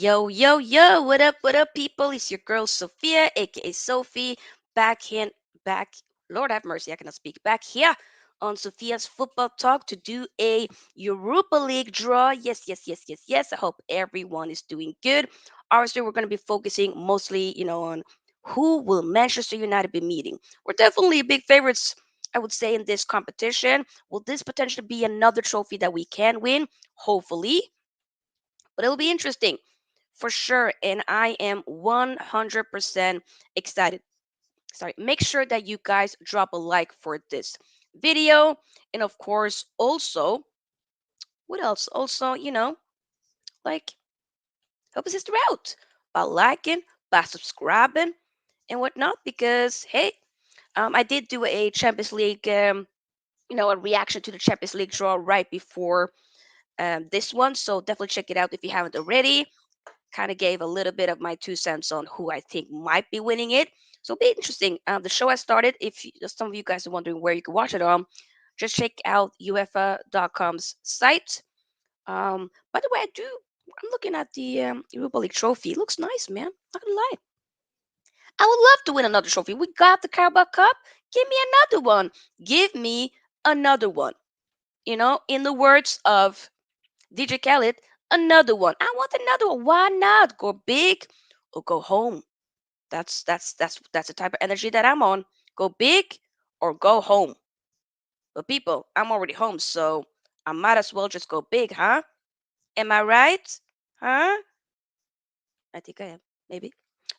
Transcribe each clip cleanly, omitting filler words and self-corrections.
Yo, what up, people? It's your girl Sofia, aka Sophie, back in, back, Lord have mercy, I cannot speak, back here on Sophia's Football Talk to do a Europa League draw. Yes. I hope everyone is doing good. Obviously, we're going to be focusing mostly, on who will Manchester United be meeting. We're definitely big favorites, I would say, in this competition. Will this potentially be another trophy that we can win? Hopefully, but it'll be interesting for sure. And I am 100% excited. Sorry, make sure that you guys drop a like for this video. And of course, also, what else? Also, like, help us sister out by liking, by subscribing, and whatnot. Because, hey, I did do a Champions League, a reaction to the Champions League draw right before this one. So definitely check it out if you haven't already. Kind of gave a little bit of my 2 cents on who I think might be winning it. So it'll be interesting. The show has started. If some of you guys are wondering where you can watch it on, just check out UEFA.com's site. By the way, I'm looking at the Europa League trophy. It looks nice, man. Not gonna lie. I would love to win another trophy. We got the Carabao Cup. Give me another one. Give me another one. In the words of DJ Khaled, another one. I want another one. Why not? Go big or go home. That's the type of energy that I'm on. Go big or go home. But people, I'm already home, so I might as well just go big, huh? Am I right? Huh? I think I am. Maybe.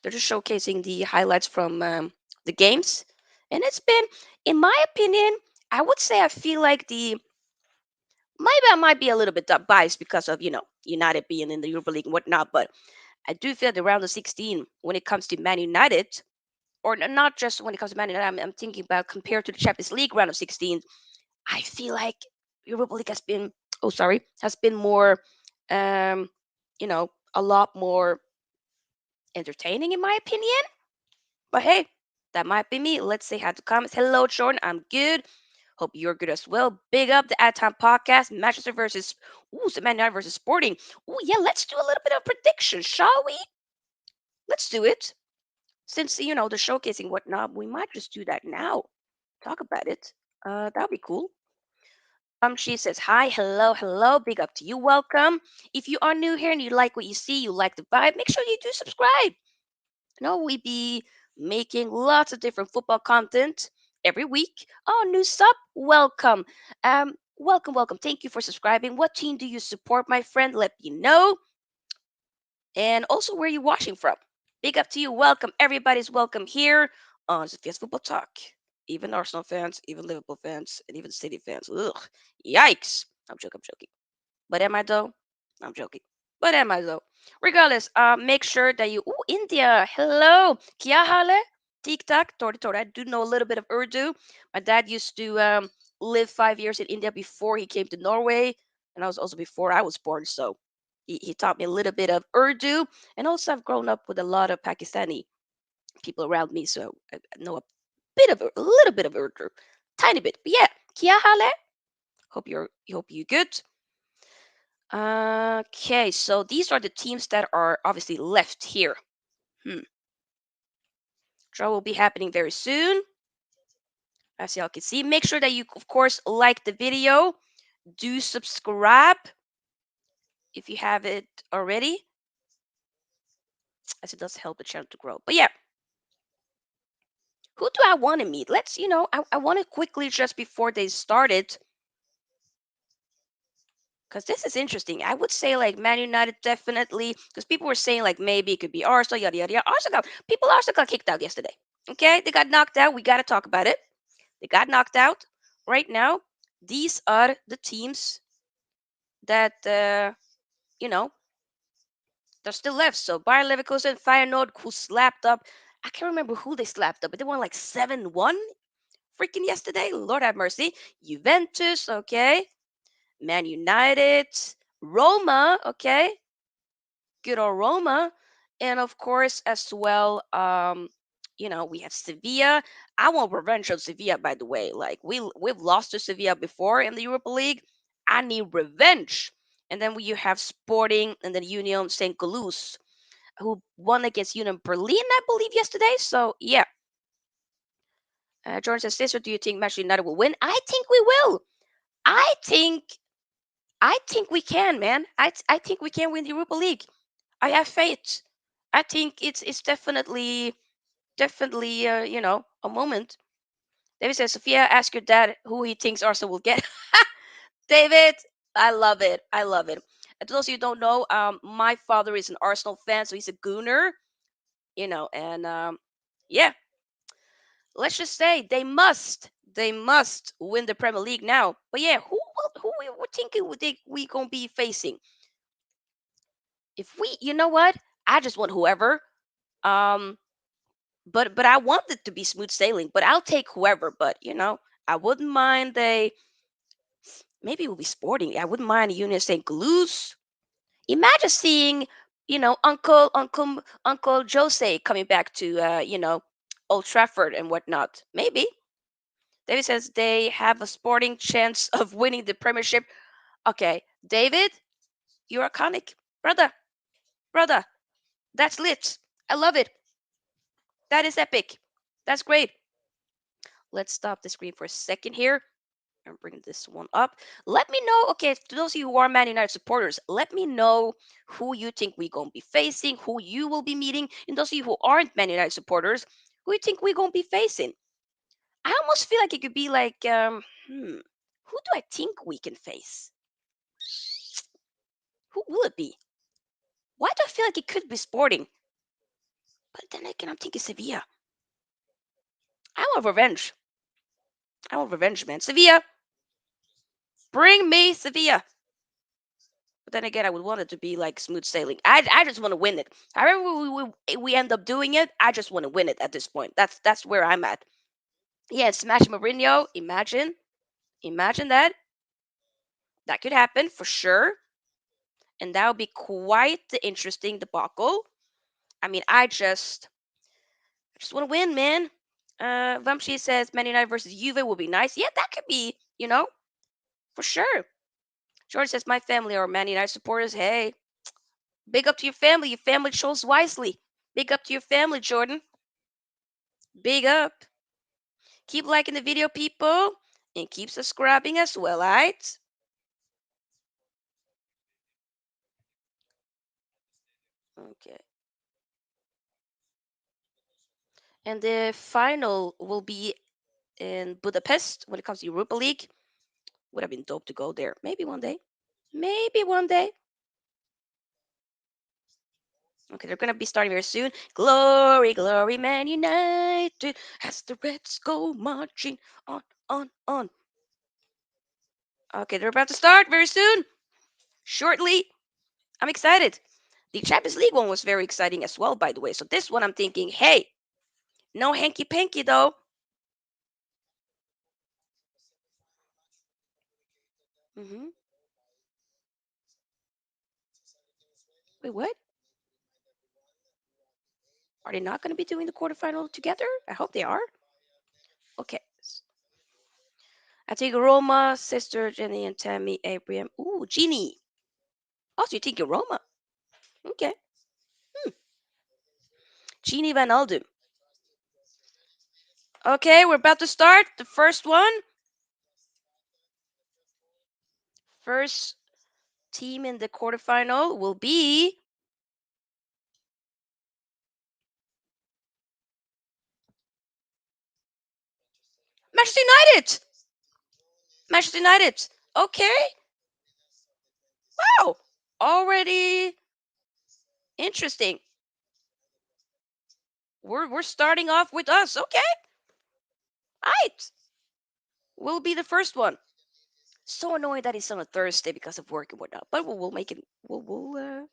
They're just showcasing the highlights from the games. And it's been, in my opinion, I would say I feel like maybe I might be a little bit biased because of, United being in the Europa League and whatnot, but I do feel the round of 16 when it comes to Man United, or not just when it comes to Man United, I'm thinking about compared to the Champions League round of 16, I feel like Europa League has been more, um, a lot more entertaining in my opinion. But hey, that might be me. Let's say hi to comments. Hello, Jordan. I'm good. Hope you're good as well. Big up the Ad Time podcast. Manchester versus Man United versus Sporting. Yeah, let's do a little bit of prediction, shall we? Let's do it. Since the showcasing whatnot, we might just do that now. Talk about it. That'll be cool. She says hi, hello, big up to you, welcome. If you are new here and you like what you see, you like the vibe, make sure you do subscribe. We be making lots of different football content every week. Oh, new sub, welcome. Welcome. Thank you for subscribing. What team do you support, my friend? Let me know. And also where you watching from. Big up to you. Welcome. Everybody's welcome here on Sophia's Football Talk. Even Arsenal fans, even Liverpool fans, and even City fans. Ugh. Yikes. I'm joking. But am I though? I'm joking. But am I though? Regardless, make sure that you. Ooh, India. Hello. Kya hale? Tik tak. Tori. I do know a little bit of Urdu. My dad used to live 5 years in India before he came to Norway, and I was also before I was born. So he taught me a little bit of Urdu, and also I've grown up with a lot of Pakistani people around me, so I know a little bit of Urdu, tiny bit. But yeah, Kya hale? Hope you good. Okay, so these are the teams that are obviously left here. Draw will be happening very soon. As y'all can see, make sure that you, of course, like the video. Do subscribe if you have it already, as it does help the channel to grow. But yeah, who do I want to meet? I want to quickly, just before they started, because this is interesting. I would say like Man United definitely, because people were saying like maybe it could be Arsenal, yada yada yada. Arsenal got kicked out yesterday. Okay, they got knocked out. We got to talk about it. They got knocked out. Right now, these are the teams that you know they're still left. So Bayer Leverkusen, Feyenoord, who slapped up. I can't remember who they slapped up, but they won like 7-1 freaking yesterday. Lord have mercy. Juventus, okay. Man United, Roma, okay. Good old Roma. And of course, as well, we have Sevilla. I want revenge on Sevilla, by the way. Like we've lost to Sevilla before in the Europa League. I need revenge. And then you have Sporting and then Union Saint-Gilloise, who won against Union Berlin, I believe, yesterday. So, yeah. Jordan says, "Sister, do you think Manchester United will win?" I think we will. I think I think we can, man. I think we can win the Europa League. I have faith. I think it's definitely a moment. David says, "Sophia, ask your dad who he thinks Arsenal will get." David, I love it. I love it. And to those of you who don't know, my father is an Arsenal fan, so he's a gooner, and yeah, let's just say they must win the Premier League now. But yeah, who we were thinking we gonna be facing? If we, you know what? I just want whoever. Um, but I want it to be smooth sailing. But I'll take whoever. But I wouldn't mind they. Maybe it will be Sporting. I wouldn't mind a Union St. Gilloise. Imagine seeing, Uncle Jose coming back to Old Trafford and whatnot. Maybe. David says they have a sporting chance of winning the Premiership. Okay, David, you're iconic, brother, brother. That's lit. I love it. That is epic. That's great. Let's stop the screen for a second here and bring this one up. Let me know, okay, to those of you who are Man United supporters, let me know who you think we're going to be facing, who you will be meeting. And those of you who aren't Man United supporters, who you think we're going to be facing. I almost feel like it could be like, who do I think we can face? Who will it be? Why do I feel like it could be Sporting? But then again, I'm thinking Sevilla. I want revenge. I want revenge, man. Sevilla, bring me Sevilla. But then again, I would want it to be like smooth sailing. I just want to win it. However we end up doing it, I just want to win it at this point. That's where I'm at. Yeah, smash Mourinho. Imagine that. That could happen for sure, and that would be quite the interesting debacle. I mean, I just want to win, man. Vamshi says Man United versus Juve will be nice. Yeah, that could be, for sure. George says my family are Man United supporters. Hey, big up to your family. Your family chose wisely. Big up to your family, Jordan. Big up. Keep liking the video, people, and keep subscribing as well, alright? Okay. And the final will be in Budapest when it comes to Europa League. Would have been dope to go there. Maybe one day. Maybe one day. Okay, they're gonna be starting very soon. Glory, glory, Man United, as the Reds go marching on, on, on. Okay, they're about to start very soon. Shortly. I'm excited. The Champions League one was very exciting as well, by the way. So this one I'm thinking, hey, no hanky panky though. hmm Wait, what? Are they not going to be doing the quarterfinal together? I hope they are. Okay. I take Roma, sister Jenny and Tammy, Abraham. Ooh, Jeannie. Oh, so you think you're Roma? Okay. Hmm. Jeannie Van Aldum. Okay, we're about to start. The first one. First team in the quarterfinal will be Manchester United. Manchester United. Okay. Wow. Already interesting. We're starting off with us. Okay. All right. We'll be the first one. So annoying that it's on a Thursday because of work and whatnot. But we'll make it. We'll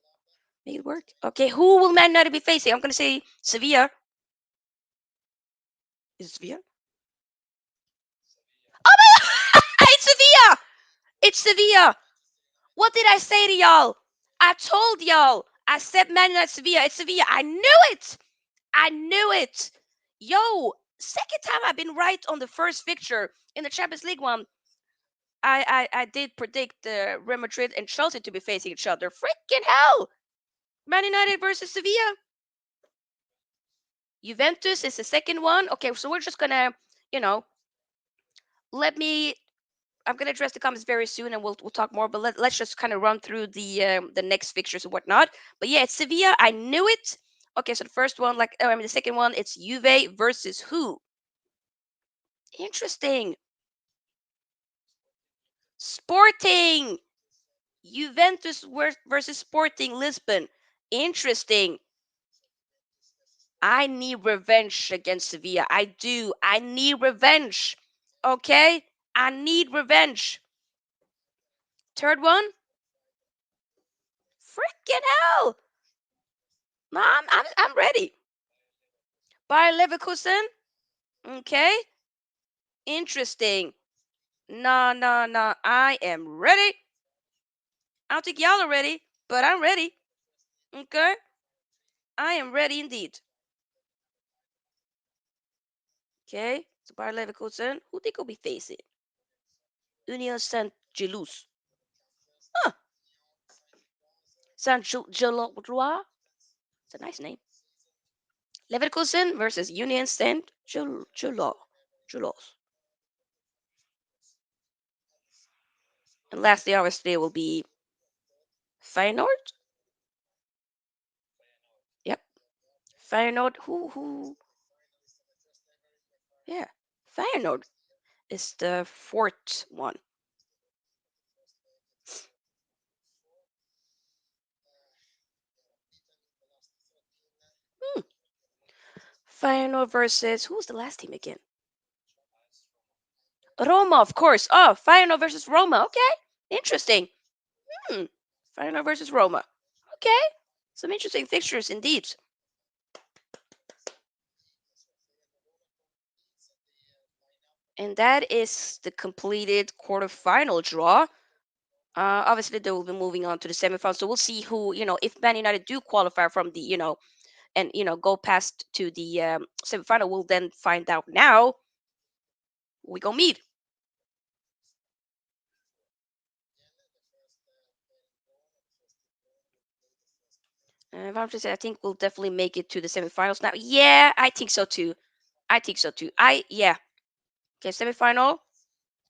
make it work. Okay. Who will Man United be facing? I'm gonna say Sevilla. Is it Sevilla? Oh my! It's Sevilla. It's Sevilla. What did I say to y'all? I told y'all. I said Man United Sevilla. It's Sevilla. I knew it. I knew it. Yo, second time I've been right on the first fixture in the Champions League one. I did predict Real Madrid and Chelsea to be facing each other. Freaking hell! Man United versus Sevilla. Juventus is the second one. Okay, so we're just gonna, you know, let me. I'm gonna address the comments very soon, and we'll talk more. But let's just kind of run through the next fixtures and whatnot. But yeah, it's Sevilla. I knew it. Okay, so the first one, like I mean, the second one, it's Juve versus who? Interesting. Sporting. Juventus versus Sporting Lisbon. Interesting. I need revenge against Sevilla. I do. I need revenge. Okay? I need revenge. Third one. Freaking hell. No, I'm ready. Bayer Leverkusen. Okay? Interesting. No, no, no. I am ready. I don't think y'all are ready, but I'm ready. Okay? I am ready indeed. Okay? So Bayer Leverkusen. Who think will be facing? Union Saint-Gilloise. Huh. Saint-Gilloise. It's a nice name. Leverkusen versus Union Saint-Gilloise. And lastly, obviously, it will be Feyenoord. Yep. Feyenoord. Who? Yeah. Feyenoord is the fourth one. Hmm. Feyenoord versus who was the last team again? Roma, of course. Oh, Feyenoord versus Roma. Okay. Interesting. Hmm. Feyenoord versus Roma. Okay. Some interesting fixtures indeed. And that is the completed quarterfinal draw. Obviously, they will be moving on to the semifinals. So we'll see who, if Man United do qualify from the, and go past to the semifinal. We'll then find out now we go meet. If I'm to say, I think we'll definitely make it to the semifinals now. Yeah, I think so too. I think so too. Yeah. Okay, semifinal.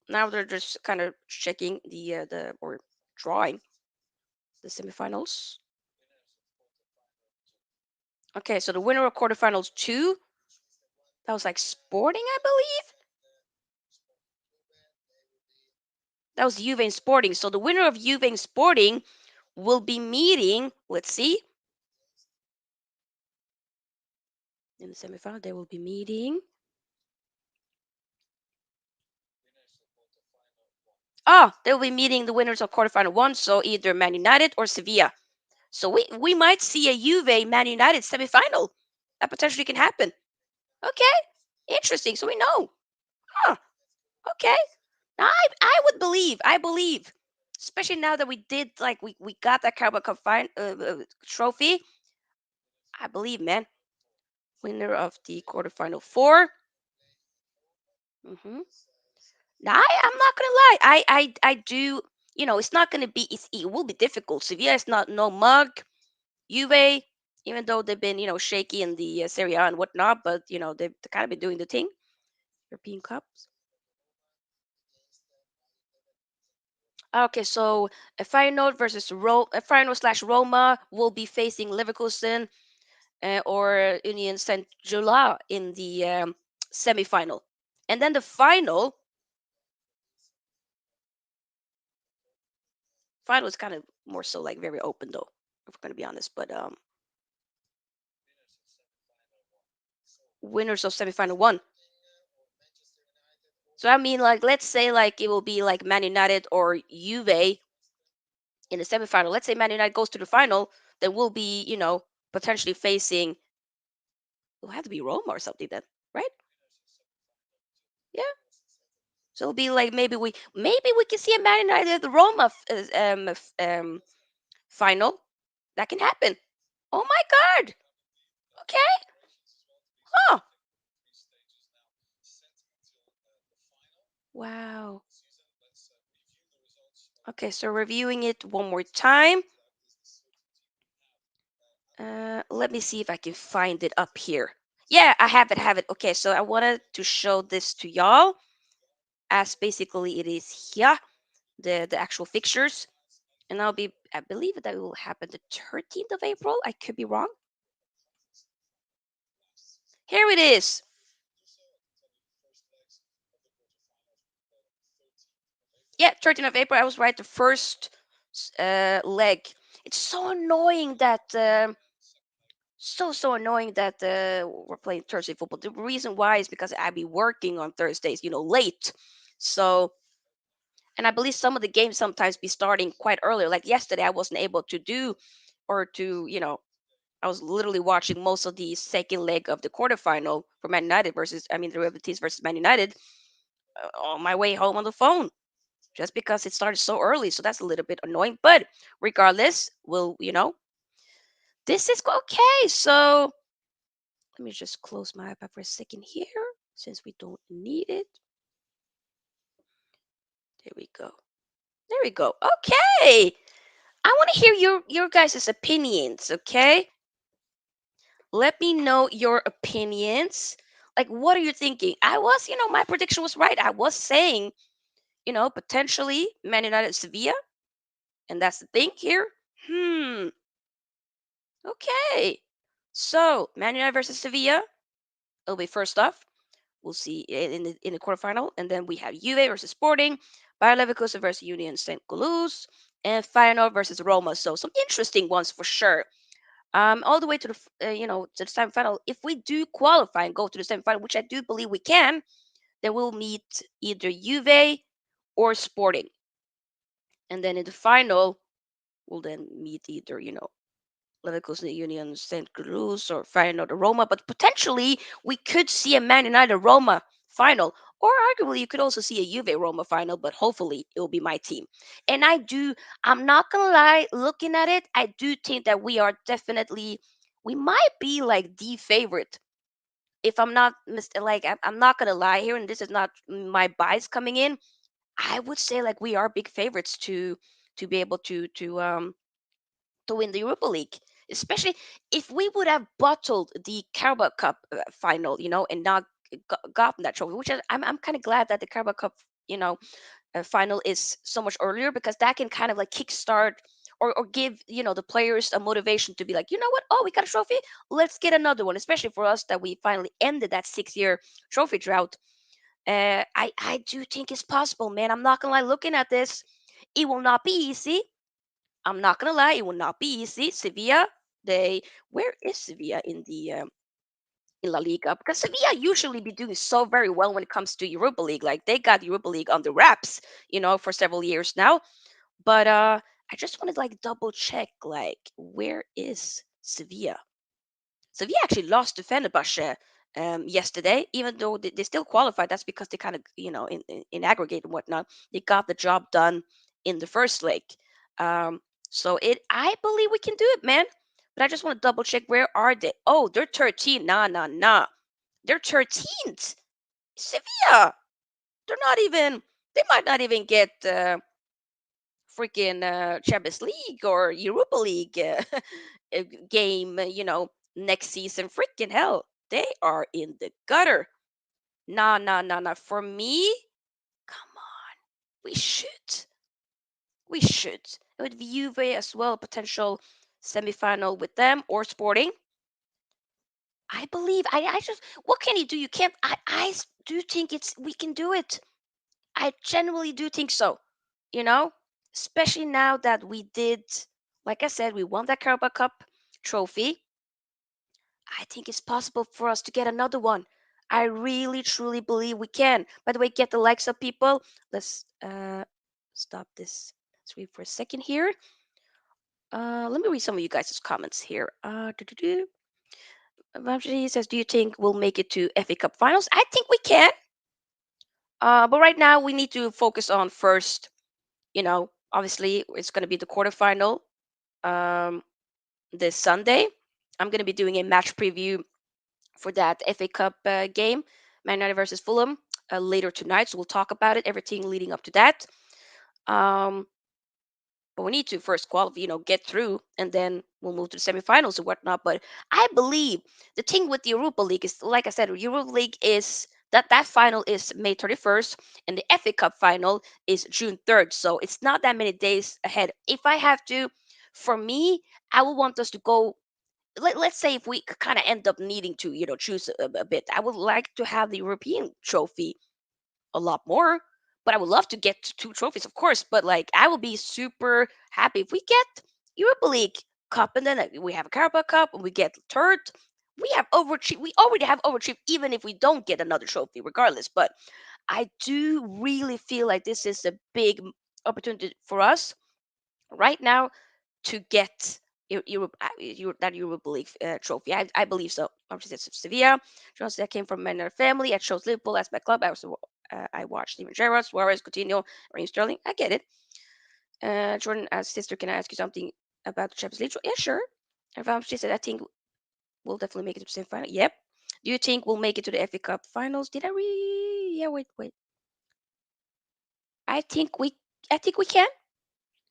Now they're just kind of checking the or drawing the semifinals. Okay, so the winner of quarterfinals two, that was like Sporting, I believe. That was Juve and Sporting. So the winner of Juve and Sporting will be meeting. Let's see. In the semifinal, they will be meeting. Oh, they will be meeting the winners of quarterfinal one. So either Man United or Sevilla. So we might see a Juve Man United semifinal. That potentially can happen. Okay, interesting. So we know. Huh. Okay. Now I believe, especially now that we did like we got that Carabao Cup trophy. I believe, man. Winner of the quarterfinal four. Hmm. Now I'm not gonna lie. I do. It's not gonna be. It will be difficult. Sevilla is not no mug. Juve, even though they've been shaky in the Serie A and whatnot, but they've kind of been doing the thing. European Cups. Okay, so a Feyenoord versus a Feyenoord slash Roma will be facing Leverkusen or Union Saint Gilloise in the semi-final, and then the final is kind of more so like very open though, if we're gonna be honest. But winners of semi-final one. So I mean, like let's say like it will be like Man United or Juve in the semi-final. Let's say Man United goes to the final, then we'll be potentially facing. It'll have to be Roma or something then, right? Yeah. So it'll be like maybe we can see a Man United Roma final. That can happen. Oh my God. Okay. Huh. Wow. Okay, so reviewing it one more time. Let me see if I can find it up here. Yeah, I have it. Have it. Okay, so I wanted to show this to y'all as basically it is here, the actual fixtures, and I believe that will happen the 13th of April. I could be wrong. Here it is. Yeah, 13th of April. I was right. The first leg. It's so annoying that so annoying that we're playing Thursday football. The reason why is because I be working on Thursdays, late. So, and I believe some of the games sometimes be starting quite earlier. Like yesterday, I wasn't able to do or to, I was literally watching most of the second leg of the quarterfinal for Man United the Real Betis versus Man United on my way home on the phone, just because it started so early. So that's a little bit annoying. But regardless, this is okay. So let me just close my iPad for a second here since we don't need it. There we go. There we go. Okay. I want to hear your guys' opinions, okay? Let me know your opinions. Like, what are you thinking? My prediction was right. I was saying, potentially Man United Sevilla, and that's the thing here. Hmm. Okay. So Man United versus Sevilla. It'll be first off. We'll see in the quarterfinal, and then we have Juve versus Sporting, Bayer Leverkusen versus Union Saint-Gilloise, and Feyenoord versus Roma. So some interesting ones for sure. All the way to the semifinal. If we do qualify and go to the semifinal, which I do believe we can, then we'll meet either Juve or Sporting, and then in the final, we'll then meet either Leverkusen, Union, St. Cruz, or Feyenoord, or Roma. But potentially, we could see a Man United Roma final, or arguably, you could also see a Juve Roma final. But hopefully, it will be my team. And I'm not gonna lie. Looking at it, I do think that we might be like the favorite. If I'm not like I'm not gonna lie here, and this is not my bias coming in. I would say like we are big favorites to be able to win the Europa League. Especially if we would have bottled the Carabao Cup final, and not gotten that trophy, which I'm kind of glad that the Carabao Cup, you know, final is so much earlier, because that can kind of like kickstart or give the players a motivation to be like, you know what, oh, we got a trophy, let's get another one. Especially for us that we finally ended that 6 year trophy drought. I do think it's possible, man. I'm not gonna lie. Looking at this, it will not be easy. I'm not gonna lie, it will not be easy. Sevilla, where is Sevilla in La Liga? Because Sevilla usually be doing so very well when it comes to Europa League. Like they got Europa League on the wraps, for several years now. But I just wanted to like double check, like where is Sevilla? Sevilla actually lost to Fenerbahce yesterday, even though they still qualified. That's because they kind of, in aggregate and whatnot, they got the job done in the first leg. Um, I believe we can do it, man. But I just want to double check, where are they? Oh, they're 13. Nah, nah, nah. They're 13th. Sevilla. They're not even. They might not even get freaking Champions League or Europa League game, next season. Freaking hell, they are in the gutter. Nah, nah, nah, nah. For me, come on, we should, we should. With Juve as well, potential semifinal with them or Sporting. I believe. I just. What can you do? You can't. Do think we can do it. I genuinely do think so. You know, especially now that we did, like I said, we won that Carabao Cup trophy. I think it's possible for us to get another one. I really, truly believe we can. By the way, get the likes up, people. Let's stop this stream for a second here. Let me read some of you guys' comments here. Vamshi says, "Do you think we'll make it to FA Cup finals?" I think we can. But right now we need to focus on first. Obviously it's going to be the quarterfinal um, this Sunday. I'm going to be doing a match preview for that FA Cup game, Man United versus Fulham, later tonight. So we'll talk about it, everything leading up to that. Um, but we need to first qualify, get through, and then we'll move to the semifinals and whatnot. But I believe the thing with the Europa League is, like I said, Europa League is that final is May 31st, and the FA Cup final is June 3rd. So it's not that many days ahead. If I have to, for me, I would want us to go. Let's say if we kind of end up needing to, choose a bit, I would like to have the European trophy a lot more. But I would love to get two trophies, of course. But like, I will be super happy if we get Europa League Cup, and then we have a Carabao Cup, and we get third. We have overachieved. We already have overachieved, even if we don't get another trophy, regardless. But I do really feel like this is a big opportunity for us right now to get that Europa League trophy. I believe so. Obviously, it's Sevilla. Jones that came from a Manor family. I chose Liverpool as my club. I watched even Gerrard, Suarez, Coutinho, Raheem Sterling. I get it. Jordan, as sister, can I ask you something about the Champions League? Yeah, sure. She said, I think we'll definitely make it to the semi-final. Yep. Do you think we'll make it to the FA Cup finals? Did I Yeah, wait. I think we I think we can.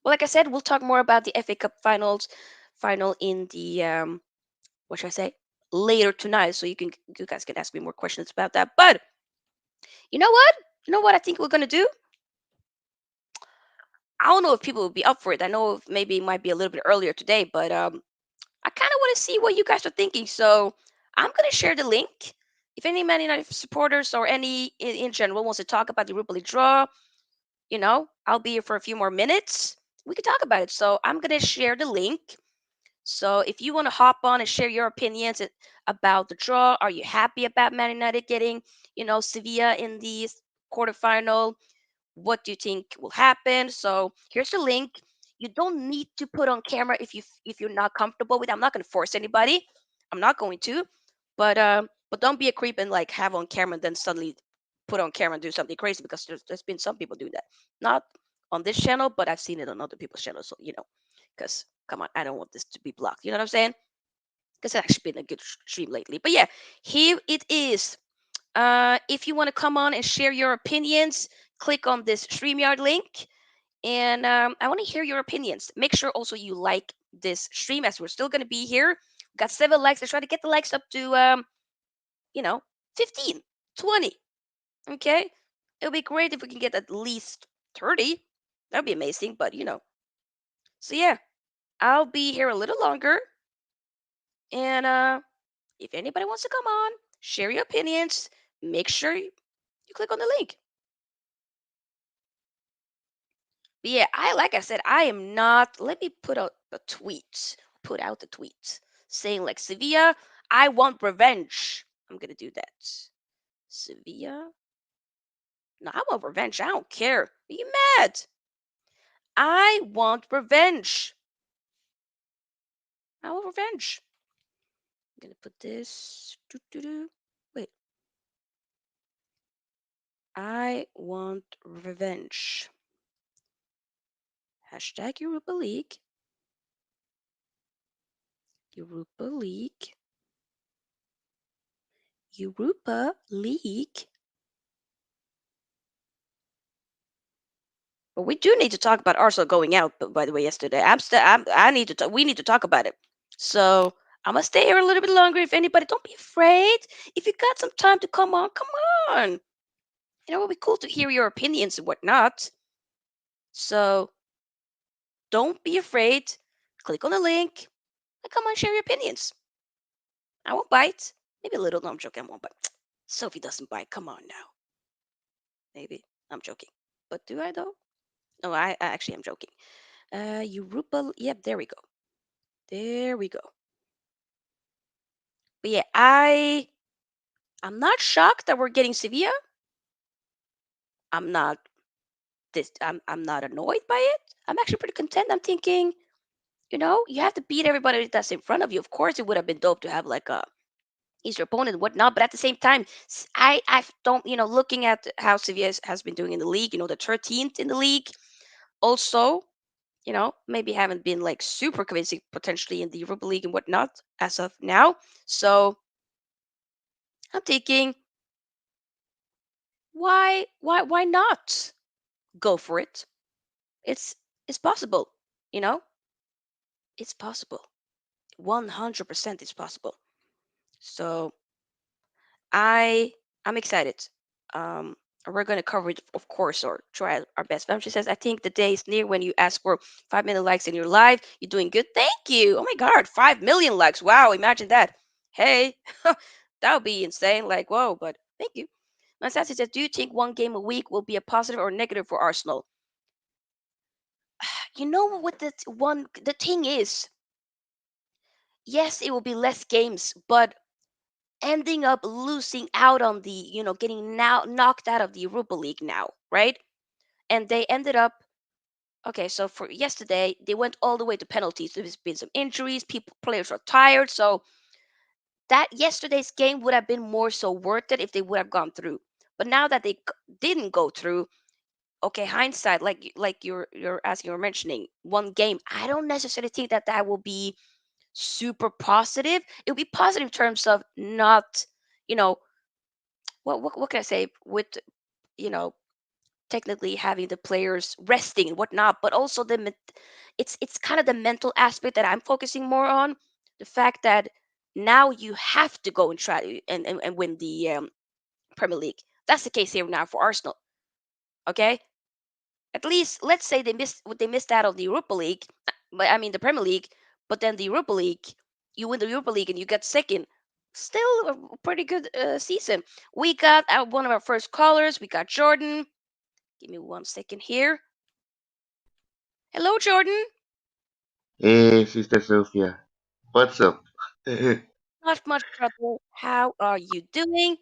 Well, like I said, we'll talk more about the FA Cup final in the what should I say, later tonight, so you guys can ask me more questions about that. But you know what? You know what I think we're gonna do? I don't know if people will be up for it. I know maybe it might be a little bit earlier today, but I kind of want to see what you guys are thinking. So I'm gonna share the link. If any Man United supporters or any in general wants to talk about the Europa League draw, I'll be here for a few more minutes. We can talk about it. So I'm gonna share the link. So if you want to hop on and share your opinions about the draw, are you happy about Man United getting, Sevilla in the quarterfinal? What do you think will happen? So here's the link. You don't need to put on camera if you're not comfortable with it. I'm not going to force anybody. I'm not going to, but don't be a creep and like have on camera and then suddenly put on camera and do something crazy, because there's been some people doing that. Not on this channel, but I've seen it on other people's channels. So because come on, I don't want this to be blocked. You know what I'm saying? Because it's actually been a good stream lately. But yeah, here it is. If you want to come on and share your opinions, click on this StreamYard link. And I want to hear your opinions. Make sure also you like this stream, as we're still going to be here. We got 7 likes. Let's try to get the likes up to, you know, 15, 20. Okay. It'll be great if we can get at least 30. That'd be amazing. But, so yeah, I'll be here a little longer. And if anybody wants to come on, share your opinions, make sure you click on the link. But yeah, like I said, I am not. Let me put out the tweet. Put out the tweet saying like Sevilla, I want revenge. I'm gonna do that. Sevilla. No, I want revenge. I don't care. Are you mad? I want revenge. I want revenge. I'm gonna put this. Doo-doo-doo. Wait. I want revenge. Hashtag Europa League. Europa League. Europa League. But we do need to talk about Arsenal going out. By the way, yesterday, I need to. We need to talk about it. So I'm gonna stay here a little bit longer. If anybody, don't be afraid. If you got some time to come on, come on. It would be cool to hear your opinions and whatnot. So don't be afraid. Click on the link and come on, share your opinions. I won't bite. Maybe a little. No, I'm joking. I won't bite. Sophie doesn't bite. Come on now. Maybe I'm joking. But do I though? No, I actually am joking. Europa. Yep, there we go. There we go. But yeah, I'm not shocked that we're getting Sevilla. I'm not I'm not annoyed by it. I'm actually pretty content. I'm thinking, you have to beat everybody that's in front of you. Of course, it would have been dope to have like a easier opponent and whatnot. But at the same time, I don't, looking at how Sevilla has been doing in the league. The 13th in the league. Also, maybe haven't been like super convincing potentially in the Europa League and whatnot as of now. So I'm thinking, why not go for it? It's possible. You know, it's possible. 100% it's possible. So I I'm excited. Um, we're gonna cover it, of course, or try our best. She says, I think the day is near when you ask for 5 million likes in your live. You're doing good. Thank you. Oh my God, 5 million likes. Wow, imagine that. Hey, that would be insane. Like, whoa, but thank you. Sassy says, do you think one game a week will be a positive or negative for Arsenal? You know what the thing is, yes, it will be less games, but ending up losing out on the, getting now knocked out of the Europa League now, right? And they ended up, okay, so for yesterday, they went all the way to penalties. There's been some injuries, players are tired, so that yesterday's game would have been more so worth it if they would have gone through. But now that they didn't go through, okay, hindsight, like you're asking or mentioning, one game, I don't necessarily think that that will be super positive. It'll be positive in terms of not, you know, what can I say with, you know, technically having the players resting and whatnot, but also it's kind of the mental aspect that I'm focusing more on. The fact that now you have to go and try and win the Premier League. That's the case here now for Arsenal. Okay, at least let's say they missed out on the Europa League, but I mean the Premier League, but then the Europa League, you win the Europa League and you get second. Still a pretty good season. We got one of our first callers. We got Jordan. Give me 1 second here. Hello, Jordan. Hey, Sister Sofia. What's up? Not much trouble. How are you doing?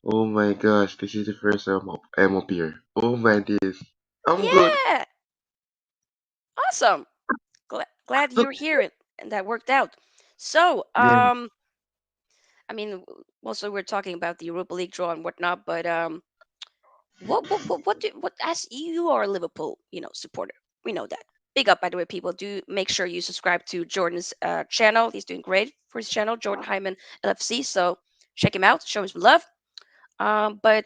Oh my gosh, this is the first time I'm up here. Oh my days. I'm good. Yeah, awesome. Glad you're here and that worked out. So, Yeah. I mean, also we're talking about the Europa League draw and whatnot, but what as you are a Liverpool, supporter. We know that. Big up, by the way, people. Do make sure you subscribe to Jordan's channel. He's doing great for his channel, Jordan Hyman LFC. So check him out, show him some love. But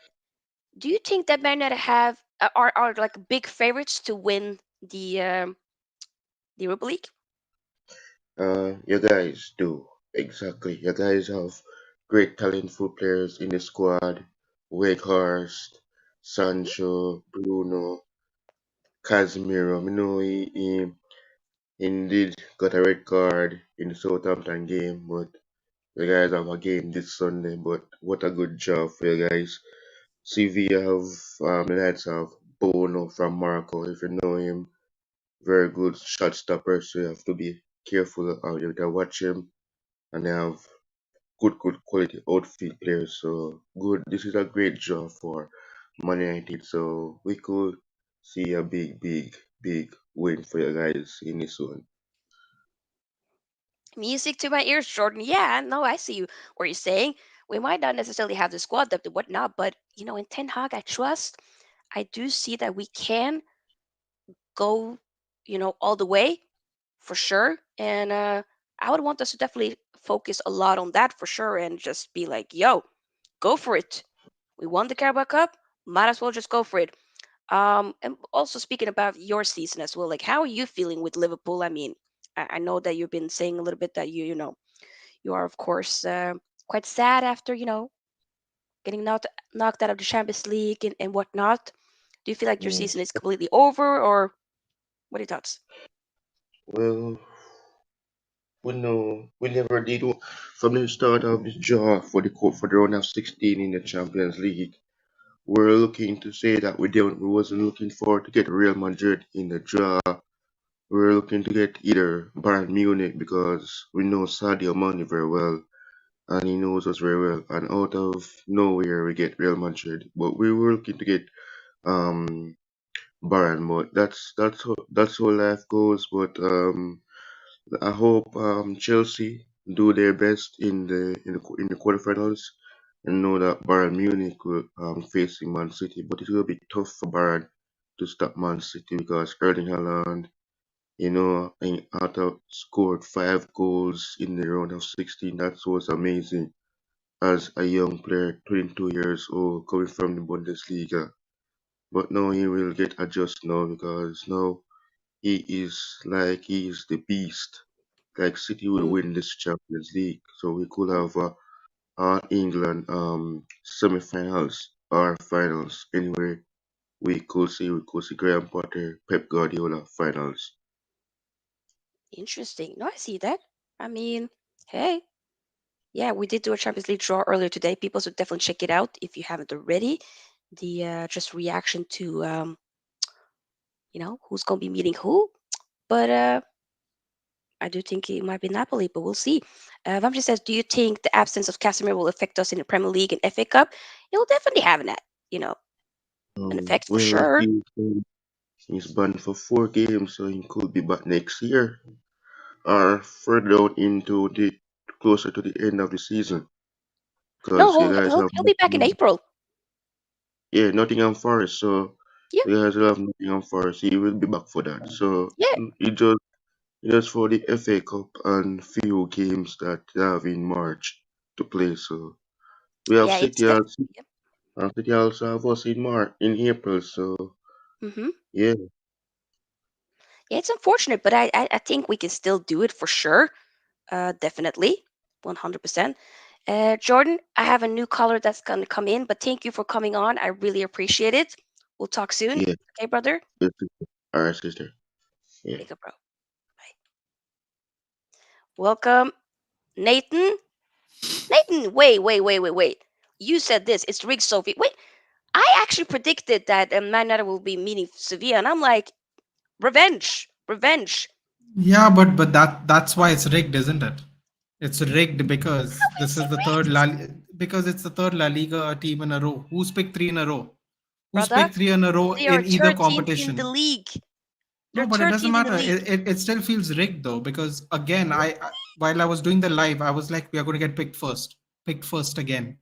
do you think that Man United are like big favorites to win the Europa League? You guys do. Exactly. You guys have great talentful players in the squad. Wakehurst, Mhm. Sancho, Bruno, Casemiro. You know, he indeed got a red card in the Southampton game, but you guys have a game this Sunday. But what a good job for you guys. Sevilla have the Knights have Bono from Morocco. If you know him, very good shot stopper. So you have to be careful how you can watch him. And they have good quality outfield players. So good. This is a great job for Man United. So we could see a big win for you guys in this one. Music to my ears, Jordan. Yeah, no, I see you. What you're saying. We might not necessarily have the squad depth and whatnot, but in Ten Hag, I trust. I do see that we can go, all the way for sure. And I would want us to definitely focus a lot on that for sure, and just be like, yo, go for it. We won the Carabao Cup. Might as well just go for it. And also speaking about your season as well, like how are you feeling with Liverpool? I mean, I know that you've been saying a little bit that you are of course quite sad after getting knocked out of the Champions League and whatnot. Do you feel like your Mm. season is completely over, or what are your thoughts? Well, we know we never did from the start of this draw for the round of 16 in the Champions League. We're looking to say that we wasn't looking forward to get Real Madrid in the draw. We're looking to get either Bayern Munich because we know Sadio Mane very well and he knows us very well. And out of nowhere we get Real Madrid. But we were looking to get um Bayern, but that's how life goes. But I hope Chelsea do their best in the quarterfinals and know that Bayern Munich will facing Man City, but it will be tough for Bayern to stop Man City because Erling Haaland, out of scored 5 goals in the round of 16. That was amazing as a young player, 22 years old, coming from the Bundesliga. But now he will get adjust now because now he is the beast. Like City will Mm, win this Champions League, so we could mm. have All England semi-finals or finals. Anyway, we could see Graham Potter, Pep Guardiola finals. Interesting. No, I see that. I mean, hey, yeah, we did do a Champions League draw earlier today. People should definitely check it out if you haven't already. The just reaction to who's gonna be meeting who. But I do think it might be Napoli, but we'll see. Vamsi says, "Do you think the absence of Casemiro will affect us in the Premier League and FA Cup?" It will definitely have you know, an effect for Well, sure. he's banned for 4 games, so he could be back next year or further down into the closer to the end of the season. No, Because you guys have he'll be back in April. Nottingham Forest, so Yeah, you guys will have Nottingham Forest. He will be back for that. So yeah, just for the FA Cup and few games that they have in March to play. So we have yeah. It's definitely. City also have us in March in April. So Hmm. yeah, Yeah, it's unfortunate, but I think we can still do it for sure. Definitely, 100%. Jordan, I have a new caller that's gonna come in, but thank you for coming on. I really appreciate it. We'll talk soon. yeah, Okay, brother. yes, all right, sister. Yeah. Take a bro. Bye. Welcome, Nathan. Nathan, wait. You said this. It's rigged, Sophie. Wait, I actually predicted that Man United will be meeting Sevilla, and I'm like, revenge, revenge. Yeah, but that's why it's rigged, isn't it? It's rigged because How this is is it the third rigged, because it's the third La Liga team in a row. Who's picked three in a row? Who's brother? picked three in a row They are in either 13th in the competition? league. They're No, but it doesn't 13th in the matter. league. It still feels rigged though because again, while I was doing the live, I was like, we are going to get picked first again.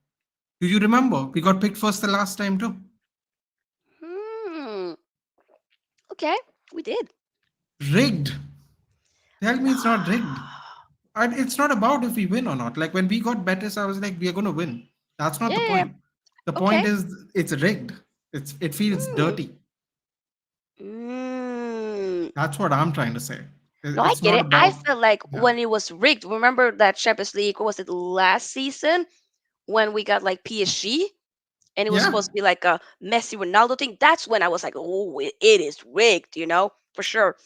Do you remember? We got picked first the last time too. Hmm. Okay, we did. Rigged. Tell me No. it's not rigged. And it's not about if we win or not. Like when we got Betis, I was like, we are going to win. That's not Yeah, the yeah, yeah. point. The Okay. point is it's rigged. It feels Hmm. dirty. Mm. That's what I'm trying to say. No, I It's get not it. I about felt like yeah. when it was rigged. Remember that Champions League? What was it last season when we got like PSG and it was Yeah. supposed to be like a Messi Ronaldo thing? That's when I was like, oh, it is rigged. For sure.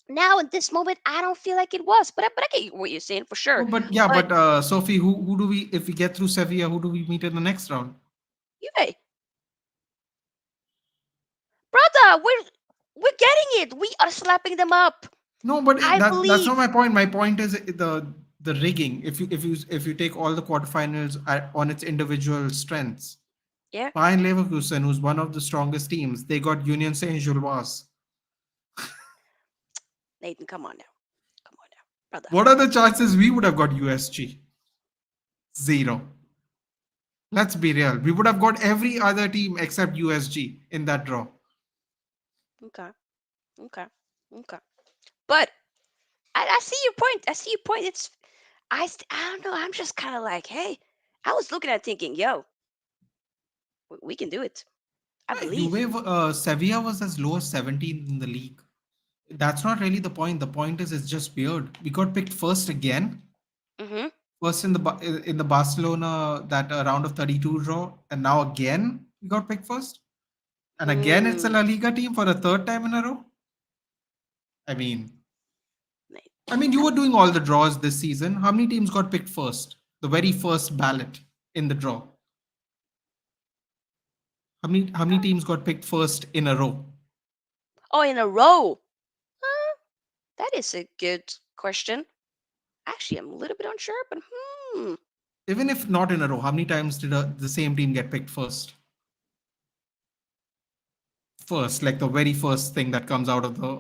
Now in this moment, I don't feel like it was, but I get what you're saying for sure. No, but yeah, But but Sophie, who do we if we get through Sevilla, who do we meet in the next round? you, hey, brother, we're getting it. We are slapping them up. No, but I that's not believe. my point. My point is the rigging. If you take all the quarterfinals on its individual strengths, Yeah, Bayern Leverkusen, who's one of the strongest teams, they got Union Saint-Gilloise. Nathan, come on now, brother. What are the chances we would have got USG? Zero. Let's be real. We would have got every other team except USG in that draw. Okay, okay, okay. But I see your point. I see your point. I don't know. I'm just kind of like, hey, I was looking at it thinking, yo, we can do it. I Yeah, believe. Sevilla was as low as 17th in the league. That's not really the point. The point is it's just weird. We got picked first again. Mm-hmm. First in the Barcelona that round of 32 draw, and now again we got picked first. And again it's a Hmm. La Liga team for the third time in a row. I mean, Nate, you were doing all the draws this season. How many teams got picked first? The very first ballot in the draw. How many uh, teams got picked first in a row? Oh, in a row. That is a good question. Actually, I'm a little bit unsure, but hmm. Even if not in a row, how many times did the same team get picked first? First, like the very first thing that comes out of the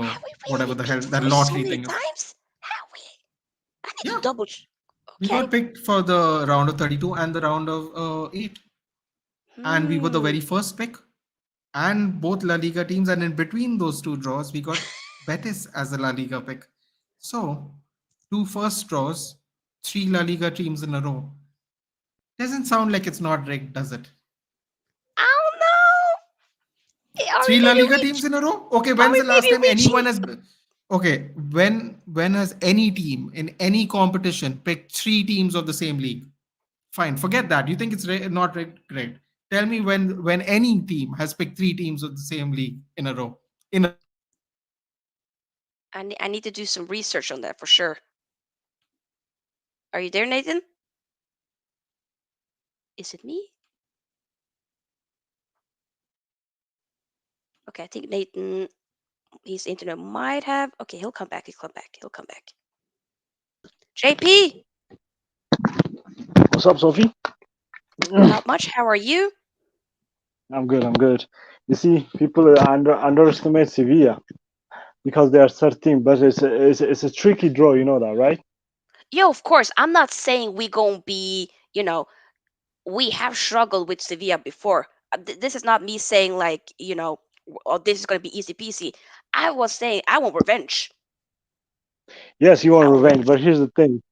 Have we really whatever been the hell picked that first so lottery many thing is. times? Have we? I need to Yeah, double. we Okay. got picked for the round of 32 and the round of 8, and we were the Hmm. very first pick. And both La Liga teams, and in between those two draws, we got Betis as a La Liga pick. So, two first draws, three La Liga teams in a row. Doesn't sound like it's not rigged, does it? I don't know. Are we Three La maybe Liga reach? teams in a row? Okay, Are when's we the last maybe time reaching? anyone has okay, when has any team in any competition picked three teams of the same league? Fine, forget that. You think it's not great. Tell me when any team has picked three teams of the same league in a row. In a row. I need to do some research on that for sure. Are you there, Nathan? Is it me? Okay, I think Nathan, his internet might have. Okay, he'll come back. He'll come back. He'll come back. JP, What's up, Sophie? not much. How are you? I'm good. I'm good. You see, people underestimate Sevilla because they are 13, but it's a tricky draw. You know that, right? Yo, of course, I'm not saying we gonna be, we have struggled with Sevilla before. This is not me saying like, oh, this is gonna be easy peasy. I was saying I want revenge. Yes, you I want want revenge, revenge. but here's the thing: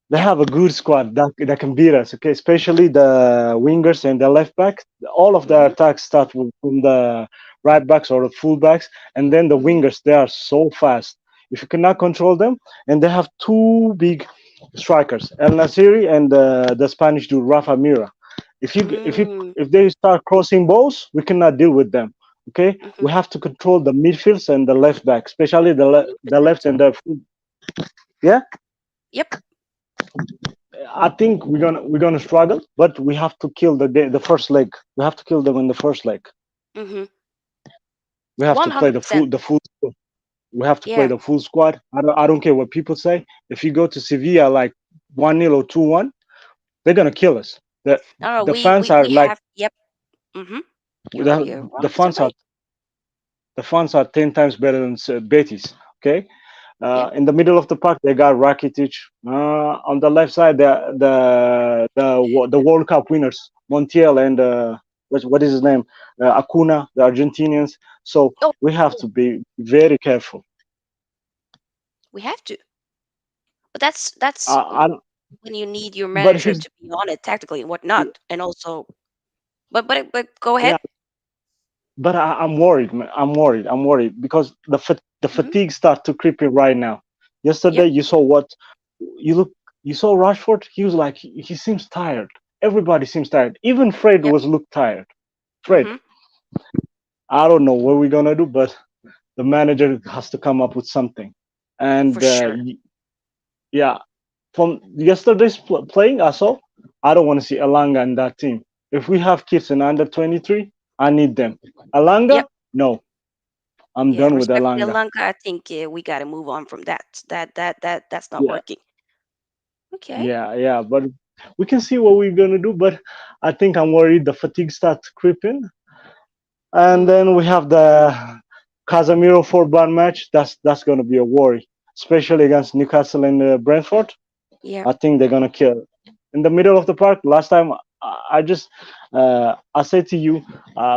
they Yep. have a good squad that can beat us. Okay, especially the wingers and the left back. All of their Mhm. attacks start from the right backs or the full backs, and then the Mhm. wingers. They are so fast. If you cannot control them, and they have two big strikers, El Nasiri and the Spanish dude Rafa Mira. Mm. If they start crossing balls, we cannot deal with them. Okay, Mhm. we have to control the midfields and the left back, especially the left Midfield. and the yeah. Yep. I think we're gonna struggle, but we have to kill the first leg. We have to kill them in the first leg. Mhm. We have to play 100%. the full. We have to play Yeah. the full squad. I don't care what people say. If you go to Sevilla like 1-0 or 2-1, they're gonna kill us. No, no, The we fans we are we like have. Yep. Mhm. You're the 100% fans are right. 10 times better than Betis. Okay, Yep. in the middle of the park they got Rakitic. On the left side, the World Cup winners, Montiel and what is his name, Acuna, the Argentinians. So Oh, we have to be very careful. we have to. But that's I don't- when you need your but manager here's to be on it tactically and whatnot, and also. But go yeah, ahead. but I'm worried, man. I'm worried. I'm worried because the Mhm. fatigue start to creep in right now. Yesterday, Yep. you saw what you look. You saw Rashford. He was like he seems tired. Everybody seems tired. Even Fred Yep. was looked tired. Fred, Mhm. I don't know what we're gonna do, but the manager has to come up with something. For And sure. yeah, from yesterday's playing, I saw. I don't want to see Alanga in that team. If we have kids in under 23, I need them. Yep. Alanga, no, I'm Yeah. done with Respectfully, Alanga. Alanka, I think we got to move on from that. That's not Yeah, working. Okay. yeah. But we can see what we're gonna do. But I think I'm worried the fatigue starts creeping, and Mm. then we have the Casemiro 4-bar match. That's gonna be a worry, especially against Newcastle and Brentford. Yeah. I think they're gonna kill in the middle of the park. Last time, I just I said to you,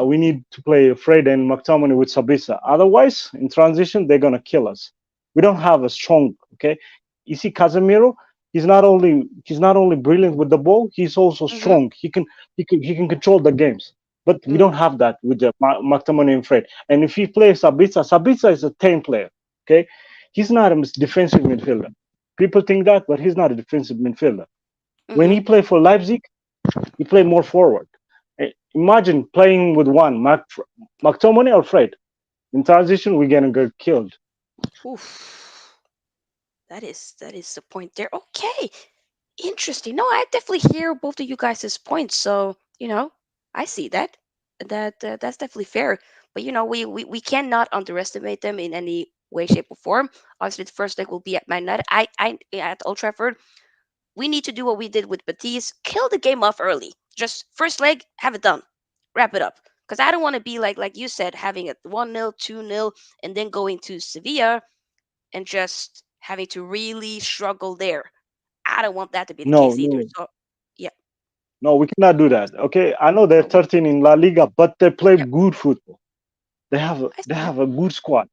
we need to play Fred and McTominay with Sabitzer. Otherwise, in transition, they're gonna kill us. We don't have a strong. Okay, you see, Casemiro. He's not only brilliant with the ball. He's also Mhm. strong. He can control the games. But we don't Mm. have that with the McTominay and Fred. And if he plays Sabitzer is a 10 player. Okay, he's not a defensive midfielder. People think that, but he's not a defensive midfielder. When Mhm. he played for Leipzig, he played more forward. Imagine playing with one, McTominay or Fred. In transition, we're gonna get killed. Oof. That is the point there. Okay. Interesting. No, I definitely hear both of you guys' points. So, I see that. That's definitely fair. But we cannot underestimate them in any way, shape, or form. Obviously, the first leg will be at Man United. I at Old Trafford. We need to do what we did with Betis. Kill the game off early. Just first leg, have it done. Wrap it up. Because I don't want to be like you said, having a 1-0, 2-0, and then going to Sevilla and just having to really struggle there. I don't want that to be the No, case either. no, So, yeah, no, we cannot do that. Okay, I know they're no, 13 in La Liga, but they play yeah, good football. They have a, I they see that. have a good squad.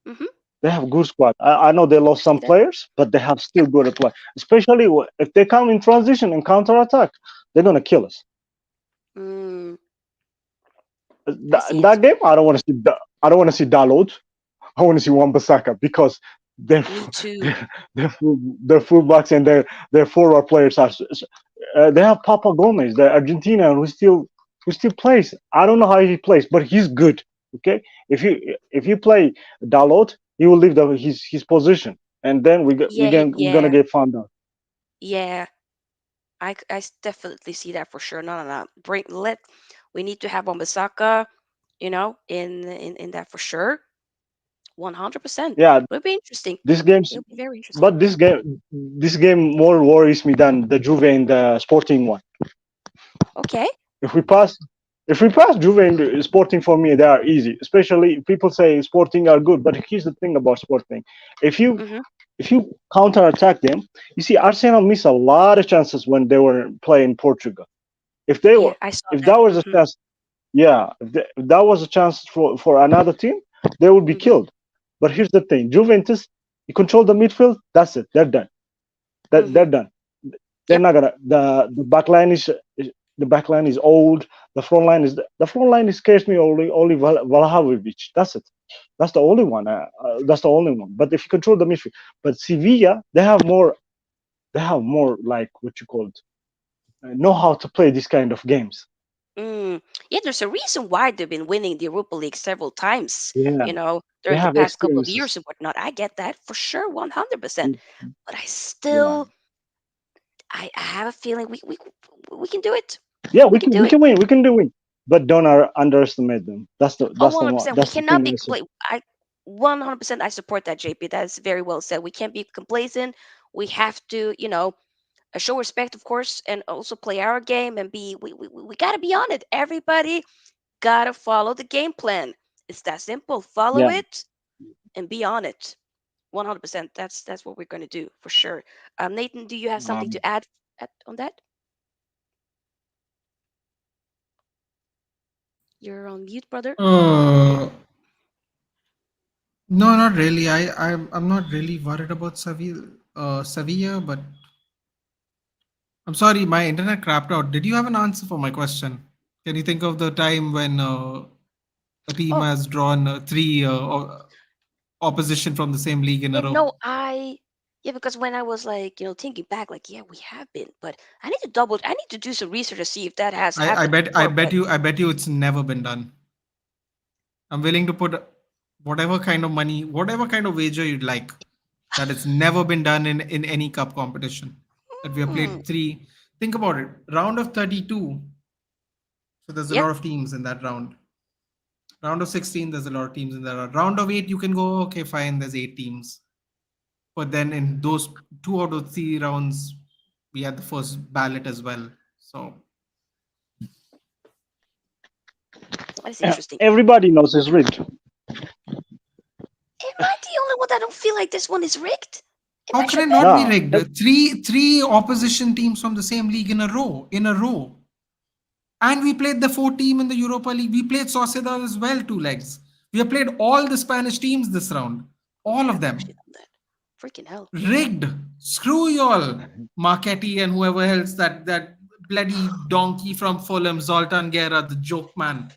Mm-hmm. They have a good squad. I know they I lost see some that. players, but they have Yep. still good at play. Especially if they come in transition and counter attack, they're gonna kill us. Mm, I see In it. that game, I don't want to see Dalot. I want to see Wan-Bissaka because their Me too. their their fullbacks and their forward players are. They have Papa Gomez, the Argentinian who still plays. I don't know how he plays, but he's good. Okay, if you play Dalot, he will leave his position, and then Yeah, we're gonna yeah, get found out. yeah. Definitely see that for sure. No, no, no. We need to have Wan-Bissaka, in that for sure. 100%. Yeah, It'll be interesting. this game's It'll be very interesting. but this game more worries me than the Juve and the Sporting one. Okay. If we pass, if we pass Juve and Sporting, for me, they are easy. Especially people say Sporting are good, but here's the thing about Sporting: if you Mm-hmm. if you counter attack them, you see Arsenal miss a lot of chances when they were playing Portugal. If they Yeah, were, I saw if that. that was a Mm-hmm. chance, yeah, if that was a chance for another team, they would be Mm-hmm. killed. But here's the thing: Juventus, you control the midfield. That's it. They're done. Mm-hmm. They're done. They're Yep. not gonna. The back line is old. The front line is scares me only Vlahovic. That's it. That's the only one. That's the only one. But if you control the midfield, but Sevilla, they have more. They have more like what you call it. Know how to play this kind of games. Mm. Yeah, there's a reason why they've been winning the Europa League several times, Yeah, they during the have past couple of years experiences. and whatnot. I get that for sure, 100%. But Yeah, I have a feeling we can do it. yeah. We can do We it. can win. We can do win. But don't underestimate them. Oh, 100%. We That's the cannot thing be I say. complete. 100% I support that, JP. That is very well said. We can't be complacent. We have to, show respect, of course, and also play our game and we got to be on it. Everybody got to follow the game plan. It's that simple. Follow Yeah. it and be on it. 100%. That's what we're going to do for sure. Nathan, do you have something Um, to add on that? You're on mute, brother. Uh, no, not really. I'm not really worried about Sevilla, but I'm sorry, my internet crapped out. Did you have an answer for my question? Can you think of the time when a team Oh, has drawn three opposition from the same league in a and row? no, yeah, because when I was like, thinking back, like, yeah, we have been, but I need to do some research to see if that has I happened bet I before. bet But you I bet you it's never been done. I'm willing to put whatever kind of money, whatever kind of wager you'd like, that it's never been done in any cup competition. That we have hmm, played three. Think about it. Round of 32. So there's a yep, lot of teams in that round. Round of 16, there's a lot of teams in that round. Round of 8, you can go, okay, fine, there's 8 teams. But then in those 2 out of 3 rounds, we had the first ballot as well. So that's interesting. everybody knows it's rigged. Am I the only one that don't feel like this one is rigged? how can Imagine it that. not be No, rigged? Three opposition teams from the same league in a row. In a row. And we played the 4 team in the Europa League. We played Sociedad as well, 2 legs. We have played all the Spanish teams this round. We All of have them. actually done that. Freaking hell. Rigged. Screw y'all. Marchetti and whoever else, that bloody donkey from Fulham, Zoltan Guerra, the joke man.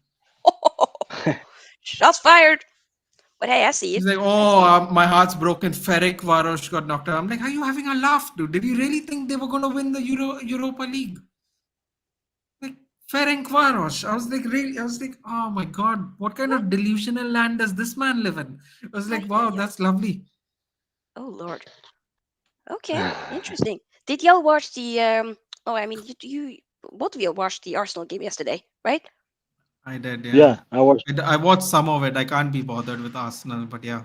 Shots fired. But hey, I see He's it. like, I oh, see it. my heart's broken. Ferenc Varos got knocked out. I'm like, are you having a laugh, dude? Did you really think they were going to win the Europa League? Like, Ferenc Varos. I was like, really? I was like, oh my God, what kind What? of delusional land does this man live in? I was Ay, like, ay, wow, ay. that's lovely. Oh Lord. Okay, interesting. Did y'all watch the? Oh, I mean, you both of you watched the Arsenal game yesterday, right? I did, yeah. yeah, I was. I watched some of it. I can't be bothered with Arsenal, but yeah.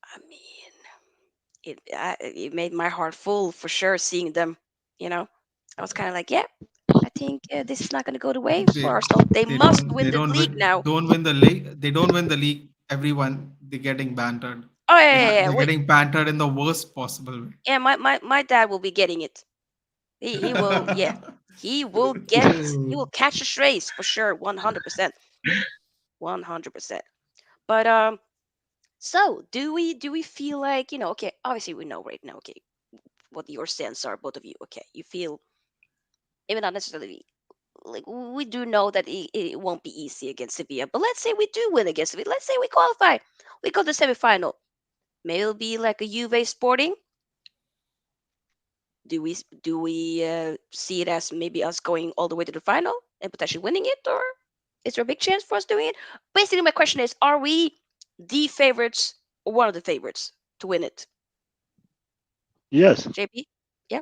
I mean, it made my heart full for sure seeing them. You know, I was kind of like, yeah, I think this is not going to go the way for They Arsenal. They must win they the league now. don't win the league. They don't win the league. Everyone they're getting bantered. Oh yeah, yeah, yeah. They're Wait, getting bantered in the worst possible way. yeah. My dad will be getting it. He will. Yeah, he will get. He will catch the strays for sure. 100%. 100%. But so do we feel like Okay, obviously we know right now. Okay, what your stance are, both of you. Okay, you feel maybe not necessarily like we do know that it won't be easy against Sevilla. But let's say we do win against Sevilla. Let's say we qualify. We go to the semifinal. Maybe it'll be like a Juve Sporting. Do we see it as maybe us going all the way to the final and potentially winning it, or is there a big chance for us doing it? Basically, my question is: are we the favorites or one of the favorites to win it? Yes, JP? Yeah,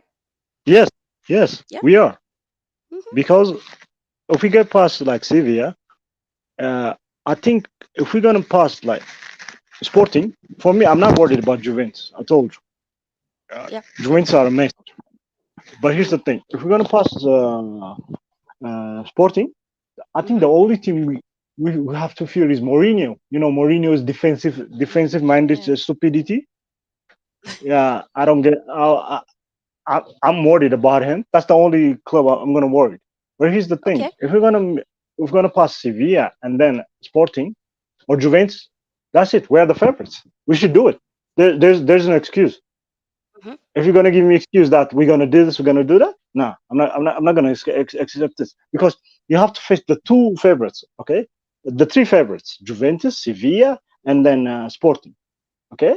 yes, yes, yeah. we are. Hmm. Because if we get past like Sevilla, I think if we're gonna pass like Sporting, for me, I'm not worried about Juventus. I told you, Yeah. Juventus are amazing. But here's Hmm. the thing: if we're gonna pass Sporting, I think Hmm. the only team we have to fear is Mourinho. You know, Mourinho's defensive minded Yeah. stupidity. Yeah, I don't get. I'm worried about him. That's the only club I'm gonna worry. But here's the thing: Okay. if we're gonna pass Sevilla and then Sporting or Juventus, that's it. We're the favorites. We should do it. There's an excuse. Hmm. If you're gonna give me excuse that we're gonna do this, we're gonna do that, no, I'm not gonna accept this because you have to face the two favorites, okay? The three favorites: Juventus, Sevilla, and then Sporting. Okay,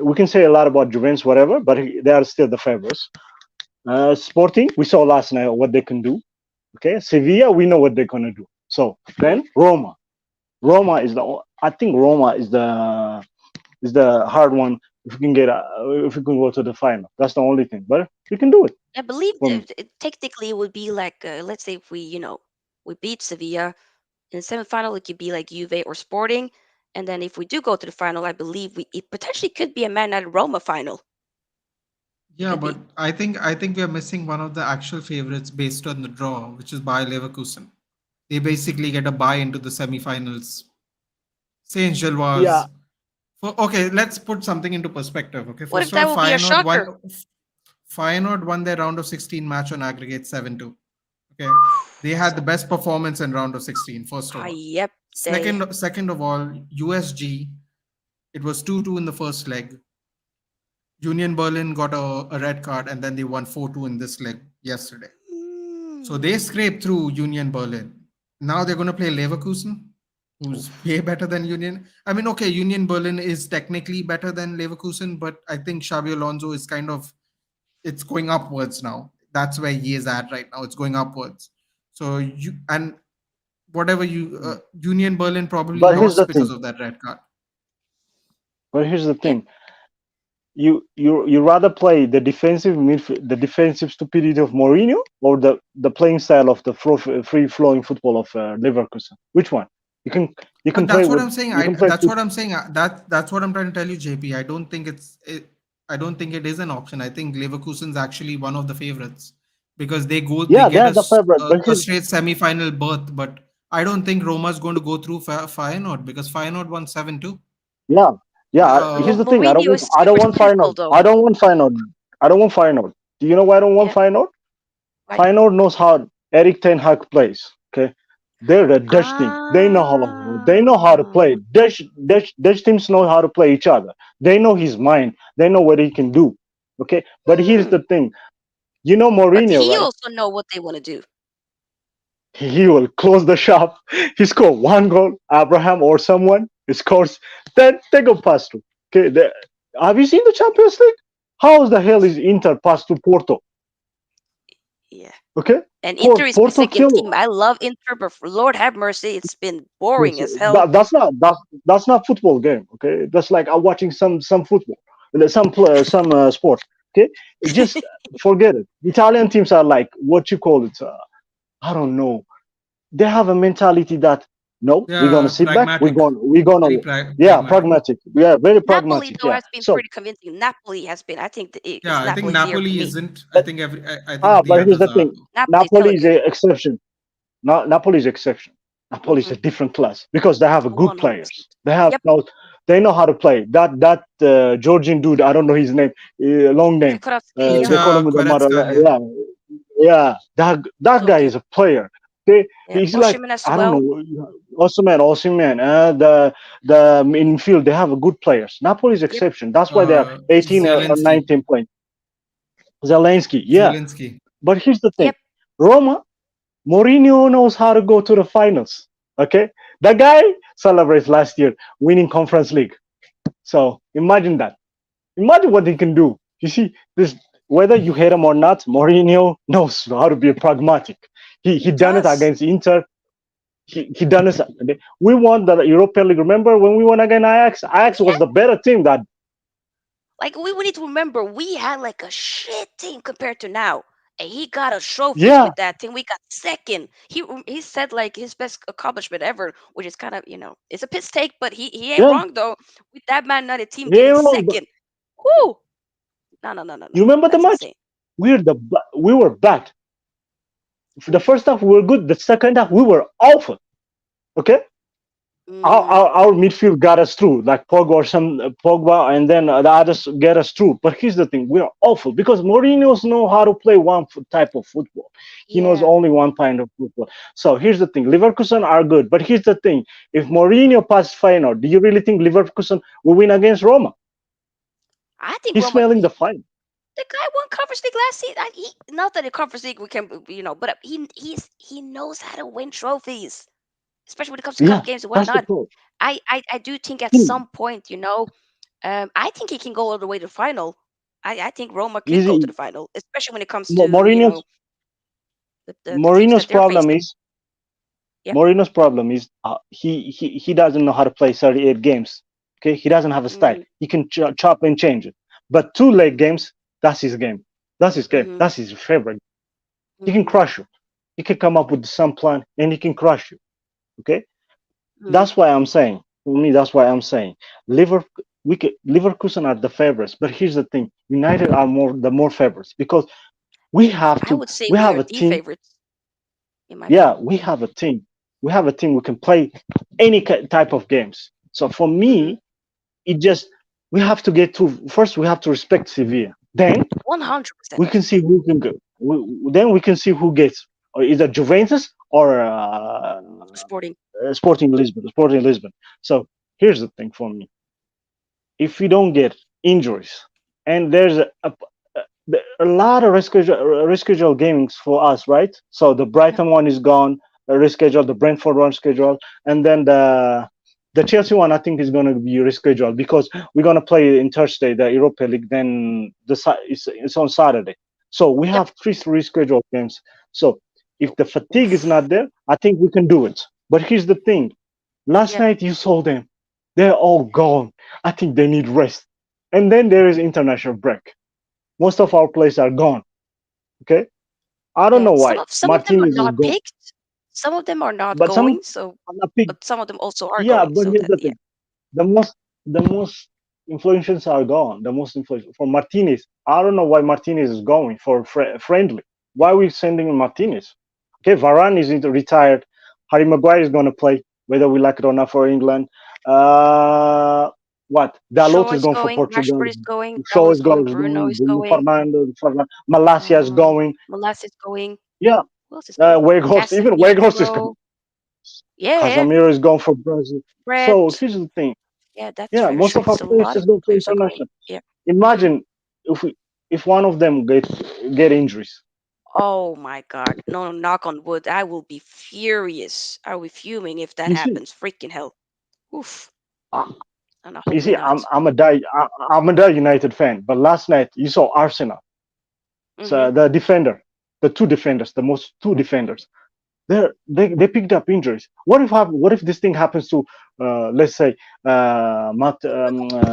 we can say a lot about Juventus, whatever, but they are still the favorites. Sporting, we saw last night what they can do. Okay, Sevilla, we know what they're gonna do. So Hmm. then Roma. I think Roma is the hard one. If we can go to the final, that's the only thing. But we can do it I believe for me. technically it would be like, let's say if we beat Sevilla in the semifinal, it could be like Juve or Sporting, and then if we do go to the final, I believe it potentially could be a Man United Roma final. It Yeah, could but be. I think we are missing one of the actual favorites based on the draw, which is by Leverkusen. They basically get a bye into the semifinals. Yeah, Saint-Gilloise. Okay, let's put something into perspective. Okay, What if first of that all, will be a shocker? Feyenoord won their round of 16 match on aggregate 7-2. Okay, they had the So, best performance in round of 16. First of all, yep, they. second of all, USG, it was 2-2 in the first leg. Union Berlin got a red card and then they won 4-2 in this leg yesterday. So they Mm, scraped through Union Berlin. Now they're going to play Leverkusen, who's oof. way better than Union. I mean, okay, Union Berlin is technically better than Leverkusen, but I think Xabi Alonso is it's going upwards now. That's where he is at right now. It's going upwards. So and whatever Union Berlin probably but here's the lost because thing. of that red card. But here's the Yeah. thing. You rather play the defensive stupidity of Mourinho or the playing style of the free flowing football of Leverkusen. Which one? You can you can play That's what with I'm saying. you can play That's with, what I'm saying. That's what I'm trying to tell you, JP. I don't think it is an option. I think Leverkusen's actually one of the favorites because they yeah, get they're the favorite. But a here's straight semi-final berth. But I don't think Roma's going to go through Feyenoord because Feyenoord won 7-2. yeah, yeah. Well, Here's Uh, the thing. I don't Mourinho want is I don't super want cynical, Feyenoord. though. I don't want Feyenoord. I don't want Feyenoord. Do you know why I don't want Yeah. Feyenoord? Right. Feyenoord knows how Eric Ten Hag plays. Okay, they're a Dutch team. They know how to Ah. play. Dutch teams know how to play each other. They know his mind. They know what he can do. Okay, but here's Hmm. the thing. You know But Mourinho, he right? also know what they want to do. He will close the shop. He score one goal. Abraham or someone he scores. Then they go past to. Okay, have you seen the Champions League? How the hell is Inter past to Porto? Yeah. Okay, And Inter is my Porto second kill. team. I love Inter, but for Lord have mercy, it's been Yes, boring as hell. that's not football game. Okay, that's like I'm watching some football, some sport. Okay, just forget it. Italian teams are like what you call it. I don't know. They have a mentality that no, we're gonna yeah, sit back. We're pragmatic, going. We're gonna. very Yeah, pragmatic. pragmatic. Yeah, very Napoli, pragmatic. though, Yeah. has been So, pretty convincing. Napoli has been. I think Yeah, I think Napoli's the year for Napoli me. isn't. I but, think I think the but here's others the are. thing. Napoli's hella Napoli is good. an exception. Napoli is exception. Napoli is Hmm. a different class because they have a good 100%. players. Yep. They know how to play. That Georgian dude, I don't know his name, long name. Kvaratskhelia. They call him the mother. Kvaratskhelia. Yeah, yeah. That So guy good. is a player. Okay, Yeah. he's like Osimhen as I don't well. know. Osimhen. The infield they have a good players. Napoli is Yep. exception. That's why they're 18 or Zielinski. 19 playing. Zelensky, yeah. Zielinski. But here's the thing, Yep. Roma. Mourinho knows how to go to the finals. Okay, the guy celebrates last year winning Conference League. So imagine that. Imagine what he can do. You see, this whether you hate him or not, Mourinho knows how to be pragmatic. He He done it does. against Inter. He done it. We won the Europa League. Remember when we won against Ajax? Ajax was the better team. That Like we need to remember we had like a shit team compared to now. And he got us trophies yeah, with that team. We got second. He said like his best accomplishment ever, which is kind of, it's a piss take, but he ain't yeah. wrong though. With that Man United team He getting ain't wrong. But second. Whoo! No, no, no, no, no. you remember the That's match? insane. We were bad. For the first half we were good. The second half we were awful. Okay, Mm, our midfield got us through, like Pogba, and then the others get us through. But here's the thing: we're awful because Mourinho's know how to play one type of football. He knows yeah. only one kind of football. So here's the thing: Leverkusen are good, but here's the thing: if Mourinho passes final, do you really think Leverkusen will win against Roma? I think He's Roma. smelling the final. The guy won Conference League last season. Not that the Conference League we can, but he knows how to win trophies, especially when it comes to cup Yeah, games and that's the whatnot. point. I do think at Hmm. some point, I think he can go all the way to the final. I think Roma can go to Easy. the final, especially when it comes to Mourinho's the teams Mourinho's that they're problem facing. is Yeah. Mourinho's problem is he doesn't know how to play 38 games. Okay, he doesn't have a style. Mm-hmm. He can chop and change it. But two leg games, that's his game. That's his game. Mm-hmm. That's his favorite. He can Mm-hmm. crush you. He can come up with some plan and he can crush you. Okay, Mm-hmm. that's why I'm saying. For me, that's why I'm saying Liver. Leverkusen are the favorites, but here's the thing: United are more favorites because we have I to. would say We we have are a the team. favorites, in my Yeah, opinion. we have a team. We have a team. We can play any type of games. So for Mm-hmm. me, it just we have to get to first. We have to respect Sevilla. Then 100%. we can see who can go. Then we can see who gets or either Juventus or Sporting. Sporting Lisbon. Sporting Lisbon. So here's the thing for me: if we don't get injuries, and there's a lot of reschedule gamings for us, right? So the Brighton one is gone, rescheduled. The Brentford one scheduled, and then the Chelsea one I think is going to be rescheduled because we're going to play in Thursday the Europa League. Then it's on Saturday, so we Yep. have three rescheduled games. So if the fatigue is not Oof. there, I think we can do it. But here's the thing: last Yep. night you saw them; they're all gone. I think they need rest, and then there is international break. Most of our players are gone. Okay, I don't Yeah. know Some why of some of them are Martinez is not gone, picked. Some of them are not but some going. So, are not picked. but some of them also are Yeah, going. but So here's that, the yeah. thing: the most influentials are gone. The most influential for Martinez. I don't know why Martinez is going for friendly. Why are we sending Martinez? Okay, Varane is retired. Harry Maguire is going to play whether we like it or not for England. Uh, what Dalot Shaw is is going for going. Portugal. Rashford is going. Shaw Dallas is going. going. Bruno is Bruno going. Fernandes, Malacia is going. Molas is going. Yeah, Who else is going? Weghorst, even Weghorst is gone. Casemiro. Yeah. Casemiro is gone for Brazil. So Brett. here's the thing. Yeah, that's Yeah, very most true. of our It's a players lot of just go for players are going. international. Yeah. Hmm. Imagine if one of them get injuries. Oh my God. No, no, knock on wood. I will be furious. I will be fuming if that You see, happens. Freaking hell. Oof. uh, No, no, you hopefully see, not. I'm a die United fan, but last night you saw Arsenal. Mm-hmm. So the two defenders, the most two defenders, they picked up injuries. What if this thing happens to let's say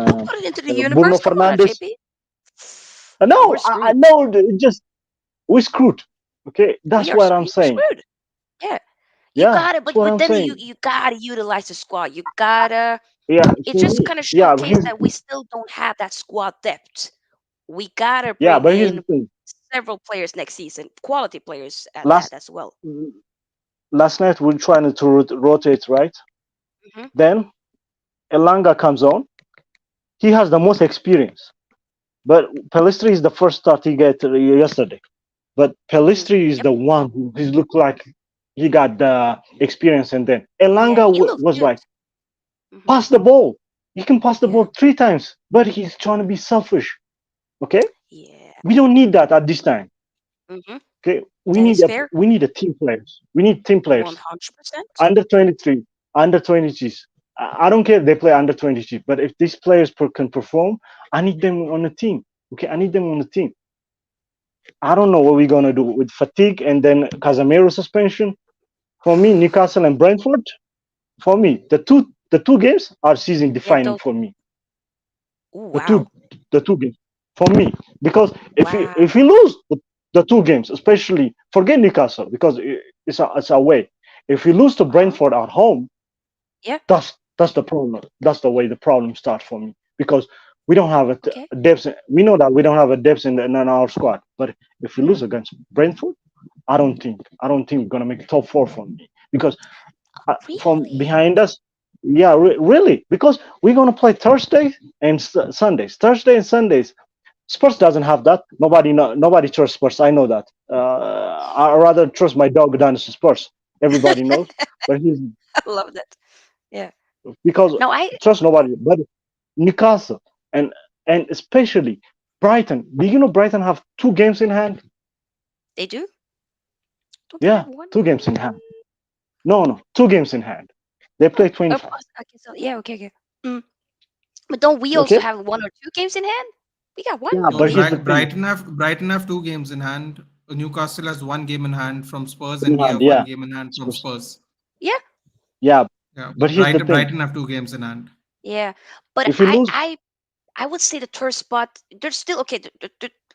Don't put it into the Bruno universe. Come on, Fernandes? JP. No, Yeah, we're I screwed. know it just we screwed. Okay, We that's are what I'm we're saying. screwed. Yeah. You Yeah, got it, that's but what with I'm them you saying. you gotta utilize the squad. You gotta Yeah, it for just me, kind of yeah, but showcased that we still don't have that squad depth. We gotta yeah, bring but here's the in thing. several players next season, quality players at that Last as well. last night we're trying to rotate, right? Hmm. Then Elanga comes on. He has the most experience, but Pelistri is the first start he got yesterday. But Hmm. Pelistri is Yep. the one who he looked like he got the experience, and then Yeah, Elanga he looks was good. like Hmm. pass the ball. He can pass the Yeah. ball 3 times, but he's trying to be selfish. Okay, Yeah. we don't need that at this time. Hmm. Okay, we That need is fair. we need a team players. We need team players. 100%. Under 23, under 20s. I don't care if they play under 20s, but if these players can perform, I need them on the team. Okay, I need them on the team. I don't know what we're gonna do with fatigue and then Casemiro suspension. For me, Newcastle and Brentford. For me, the two games are season Yeah, defining those. for me. Ooh, The two wow. the two games for me, because if we Wow. lose the two games, especially forget Newcastle because it's away. If we lose to Uh-huh. Brentford at home, Yeah. that's the problem. That's the way the problem starts for me because we don't have Okay. a depth. We know that we don't have a depth in our squad. But if we Hmm. lose against Brentford, I don't think we're gonna make top four for me because from Really? behind us. Yeah, really, because we're gonna play Thursday and Sundays. Thursday and Sundays. Spurs doesn't have that. Nobody trusts Spurs. I know that. I rather trust my dog than Spurs. Everybody knows, but he's I love that. Yeah. because No, I. trust nobody. But Newcastle and especially Brighton. Do you know Brighton have two games in hand? They do. Don't they Yeah, have one? two games in hand. No, two games in hand. They Oh, play 25. okay. So yeah. Okay. Okay. Mm. But don't we also Okay. have one or two games in hand? We got one, Yeah, No, but believe. here's the thing. Brighton have 2 games in hand. Newcastle has 1 game in hand from Spurs, In and we hand, have one yeah. game in hand from Spurs. Yeah. Yeah, Yeah, but but here's the thing. Brighton have 2 games in hand. Yeah. But If we lose, I would say the third spot. They're still okay.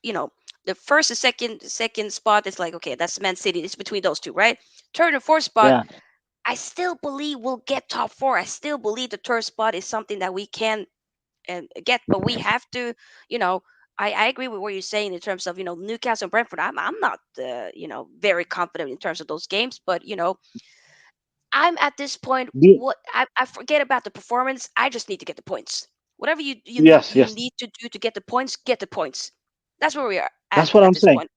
You know, the first and second spot is like okay. That's Man City. It's between those two, right? Third and fourth spot. yeah, I still believe we'll get top four. I still believe the third spot is something that we can get, but we have to, you know. I agree with what you're saying in terms of Newcastle and Brentford. I'm not very confident in terms of those games, but I'm at this point. the- What I forget about the performance. I just need to get the points. Whatever yes, you yes. need to do to get the points, get the points. That's where we are That's what at I'm this saying. point.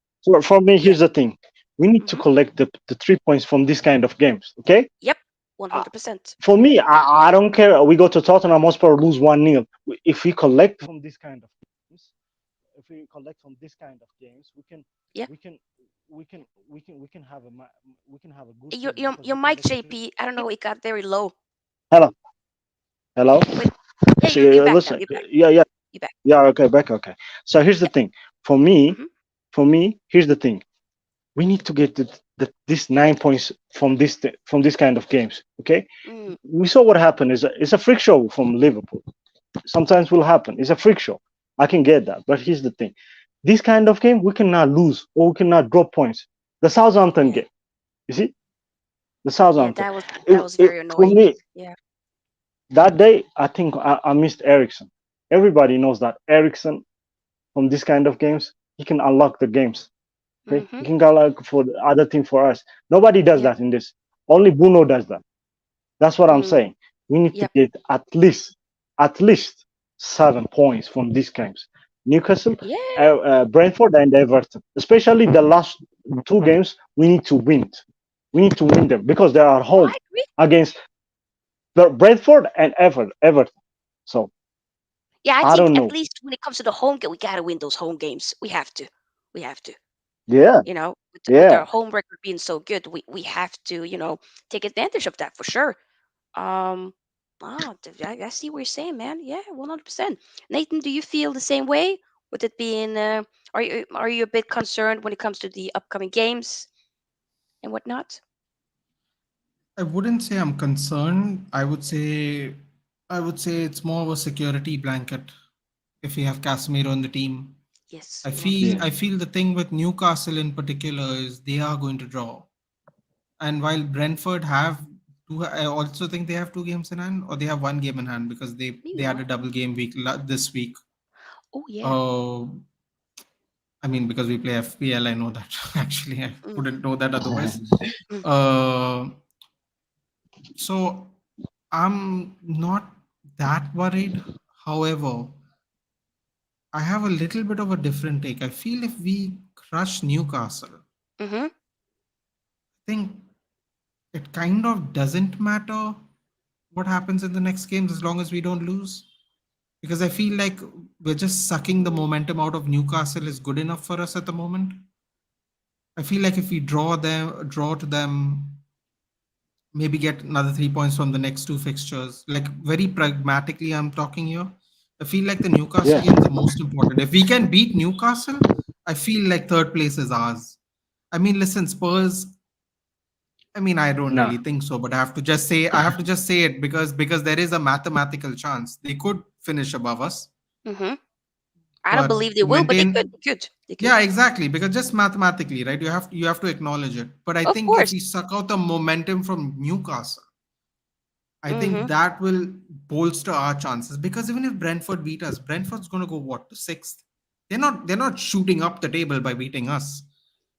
For me, Yeah. here's the thing. We need to Hmm. collect the 3 points from this kind of games. Okay. Yep. Uh, 100%. for me, I don't care. We go to Tottenham Hotspur lose 1-0. If we collect from this kind of games, we can Yeah. we can we can have we can have a good Your season your because your we mic, collect the three. JP. I don't know. It got very low. Hello, hello. Wait. Yeah. So You're back now. listen, You're back. yeah, yeah, You're back. yeah. Okay, back. Okay. So here's the Yeah. thing. For me, Hmm. here's the thing. We need to get this 9 points from this kind of games. Okay, Mm, we saw what happened. It's a freak show from Liverpool. Sometimes will happen. It's a freak show. I can get that, but here's the thing: this kind of game we cannot lose or we cannot drop points. The Southampton yeah. game, you see, the Yeah. Southampton. That was very For annoying. me, Yeah. that day, I think I missed Ericsson. Everybody knows that Ericsson from this kind of games, he can unlock the games. Okay, Hmm. he can unlock for the other team for us. Nobody does Yep. that in this. Only Bruno does that. That's what I'm Mm, saying. We need to yep. get at least 7 points from these games. Newcastle, Yeah. Brentford, and Everton. Especially the last two games, we need to win. We need to win them because they are Oh, home I agree. against Brentford and Everton. So Yeah, I I think don't at know. least when it comes to the home game, we gotta win those home games. We have to. We have to. Yeah, With our yeah. home record being so good, we have to take advantage of that for sure. Um. I see what you're saying, man. Yeah, 100%. Nathan, do you feel the same way? With it being, are you a bit concerned when it comes to the upcoming games and whatnot? I wouldn't say I'm concerned. I would say it's more of a security blanket if we have Casemiro on the team. Yes, I feel Yeah. 100%. I feel the thing with Newcastle in particular is they are going to draw. And while Brentford have two, I also think they have 2 games in hand, or they have 1 game in hand because they Maybe had a one. double game week this week. Oh yeah. Uh, I mean, because we play FPL, I know that. Actually, I Mm, wouldn't know that otherwise. mm, Uh, so I'm not that worried. However, I have a little bit of a different take. I feel if we crush Newcastle, I mm-hmm. think it kind of doesn't matter what happens in the next games as long as we don't lose. Because I feel like we're just sucking the Mm. momentum out of Newcastle is good enough for us at the moment. I feel like if we draw to them, maybe get another 3 points from the next two fixtures. Like very pragmatically, I'm talking here. I feel like the Newcastle Yeah, game is the most important. If we can beat Newcastle, I feel like third place is ours. I mean, listen, Spurs. I mean, I don't nah. really think so, but I have to just say it because there is a mathematical chance they could finish above us. Hmm. I don't But believe they to will, but they could. maintain, They could. They could. yeah, exactly. Because just mathematically, right? You have to acknowledge it. But I Of think if course. we suck out the momentum from Newcastle, I think Hmm. that will bolster our chances because even if Brentford beat us, Brentford's going to go what to sixth. They're not shooting up the table by beating us.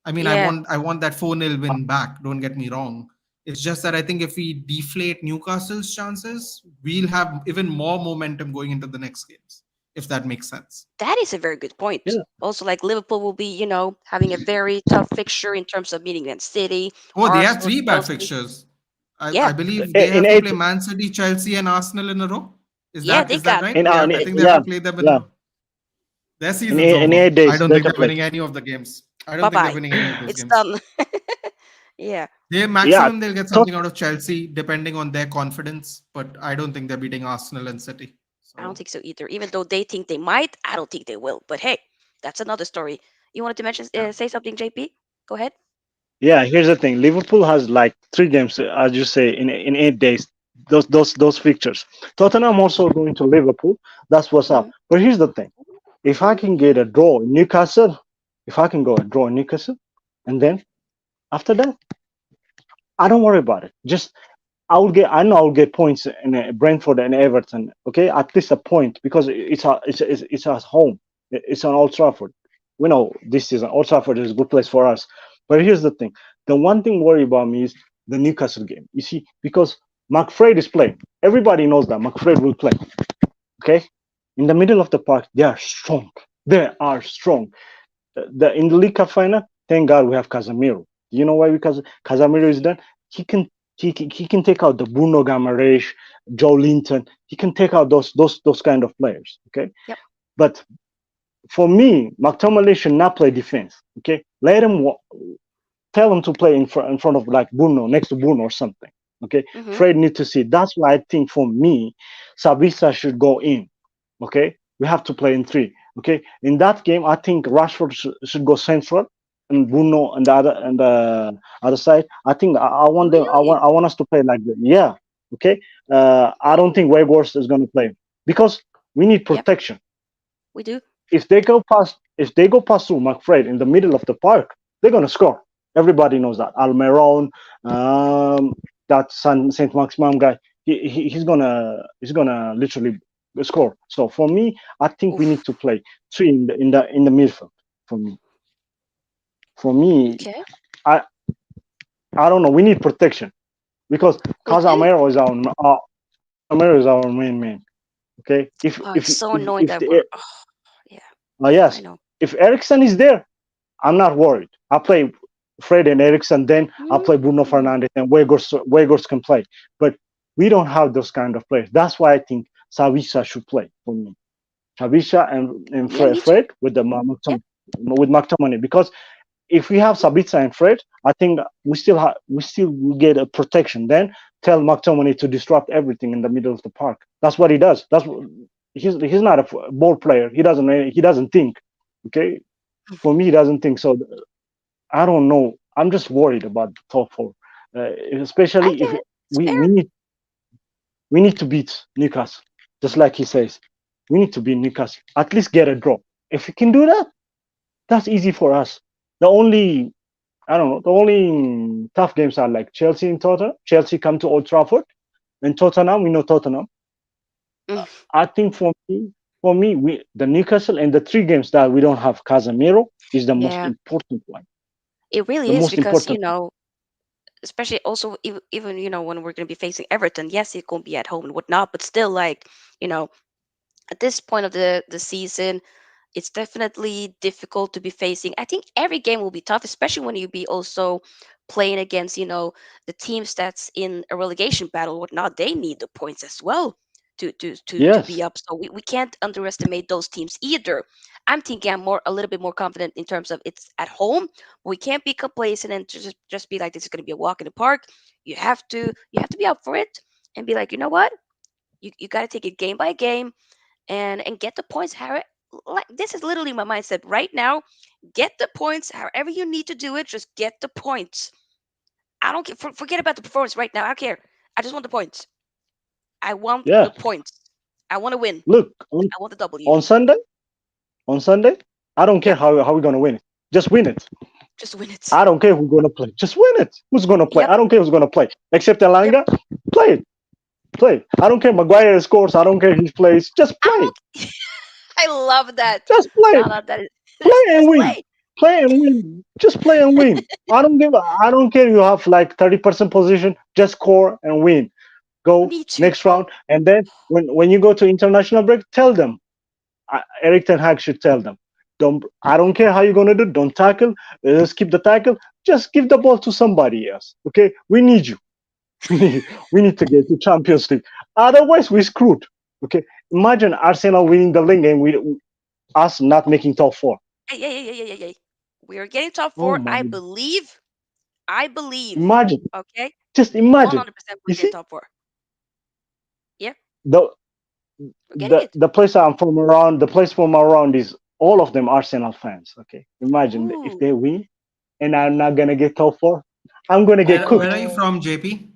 I mean, I Yeah, want I want that 4-0 win back. Don't get me wrong. It's just that I think if we deflate Newcastle's chances, we'll have even more momentum going into the next games. If that makes sense. that is a very good point. Yeah, Also, like Liverpool will be, having a very tough fixture in terms of meeting Man City, Oh, they have Arsenal, three bad Chelsea. fixtures. I Yeah, believe they in have to eight, play Man City, Chelsea, and Arsenal in a row. Is yeah, that they is that got right? They have. I think they have yeah, to play them in a yeah. row. Their In season's in over. eight I days don't they think have to they're play. winning any of the games. I bye don't think they're bye. winning any of those It's games. done. Yeah, They Yeah, maximum they'll get tot- something out of Chelsea, depending on their confidence. But I don't think they're beating Arsenal and City. I don't So think so either. Even though they think they might, I don't think they will. But hey, that's another story. You wanted to mention, yeah. say something, JP? Go ahead. yeah. Here's the thing: Liverpool has like three games, as you say, in 8 days. Those fixtures. Tottenham also going to Liverpool. That's what's up. Hmm. But here's the thing: if I can get a draw in Newcastle, if I can go a draw in Newcastle, and then after that, I don't worry about it. Just I know I'll get points in Brentford and Everton. Okay, at least a point because it's at home. It's on Old Trafford. We know this season Old Trafford is a good place for us. But here's the thing: the one thing worry about me is the Newcastle game. You see, because McFred is playing. Everybody knows that McFred will play. Okay, in the middle of the park, they are strong. They are strong. The in the League Cup final, thank God we have Casemiro. You know why? Because Casemiro is done. He can he can take out the Bruno Gammaresh, Joe Linton. He can take out those kind of players. Okay, Yep. but for me, McTominay should not play defense. Okay, let him tell him to play in front of like Bruno, next to Bruno or something. Okay, Hmm. Fred need to see. That's why I think for me, Sabisa should go in. Okay, we have to play in three. Okay, in that game, I think Rashford should go central and Bruno and the other side. I think I want them. I Really? want I want us to play like that. Yeah. Okay. I don't think Weghorst is going to play because we need Yep, protection. we do. If they go past through McFred in the middle of the park, they're gonna score. Everybody knows that. Almiron, um, that Saint Maximum guy, he's gonna literally score. So for me, I think we need Oof. to play three in the midfield. For me, for me, Okay, I I don't know. We need protection because we do. Casemiro is our main man. Okay, if Oh, if it's so if annoying if that the we're. Oh, yeah, I yes, know. if Ericsson is there, I'm not worried. I play Fred and Ericsson, then I play Bruno Mm. Fernandes, and Weghorst can play. But we don't have those kind of players. That's why I think Savisa should play for me. Savisa and Yeah, Fred, me too. Fred with the Yep. with McTominay. Because if we have Sabitzer and Fred, I think we still will get a protection. Then tell McTominay to disrupt everything in the middle of the park. That's what he does. He's not a ball player. He doesn't think. Okay, for me, he doesn't think so. I don't know. I'm just worried about the top four, I especially get if it. It's we fair. we need we need to beat Newcastle, just like he says. We need to beat Newcastle. At least get a draw. If we can do that, that's easy for us. The only I don't know. The only tough games are like Chelsea and Tottenham. Chelsea come to Old Trafford, and Tottenham. We know Tottenham. Mm. I think for me, we the Newcastle and the three games that we don't have Casemiro is the most Yeah, important one. it The really is most because important. especially also even when we're gonna be facing Everton. Yes, it's gonna be at home and whatnot, but still, like you know, at this point of the season, it's definitely difficult to be facing. I think every game will be tough, especially when you be also playing against, the teams that's in a relegation battle, whatnot. They need the points as well to be Yes. up. So we can't underestimate those teams either. I'm thinking I'm more a little bit more confident in terms of it's at home. We can't be complacent and just be like this is going to be a walk in the park. You have to be up for it and be like, you know what? You got to take it game by game and get the points. How like this is literally my mindset right now. Get the points however you need to do it. Just get the points. I don't care. Forget about the performance right now. I don't care. I just want the points. I want Yeah. the points. I want to win. Look, I want the W. on Sunday, on Sunday, I don't care Yep. how we're gonna win it. Just win it. Just win it. I don't care who's gonna play. Just win it. Who's gonna play? Yep. I don't care who's gonna play. Except Yep. Elanga, play it. Play it. I don't care. Maguire scores. I don't care he plays. Just I play. don't. I love that. Just play. No, no, that is Play and just win. play. Play and win. Just play and win. I don't care you have like 30% position. Just score and win. Go Me too, next bro. round. And then when you go to international break, tell them. Eric Ten Hag should tell them. Don't. I don't care how you're gonna do. Don't tackle. Just keep the tackle. Just give the ball to somebody else. Okay. We need you. We need to get to Champions League. Otherwise, we're screwed. Okay. Imagine Arsenal winning the league and we us not making top four. Hey, hey, hey, hey, hey, hey. We are getting top Oh four. my I God. believe. I believe. Imagine. Okay. Just imagine. 100% we're You getting see top four. Yeah, the we're getting it. the place I'm from around. The place from around is all of them Arsenal fans. Okay. Imagine if Ooh. they win and I'm not gonna get top four. I'm gonna get Where are cooked. you Oh. from, JP?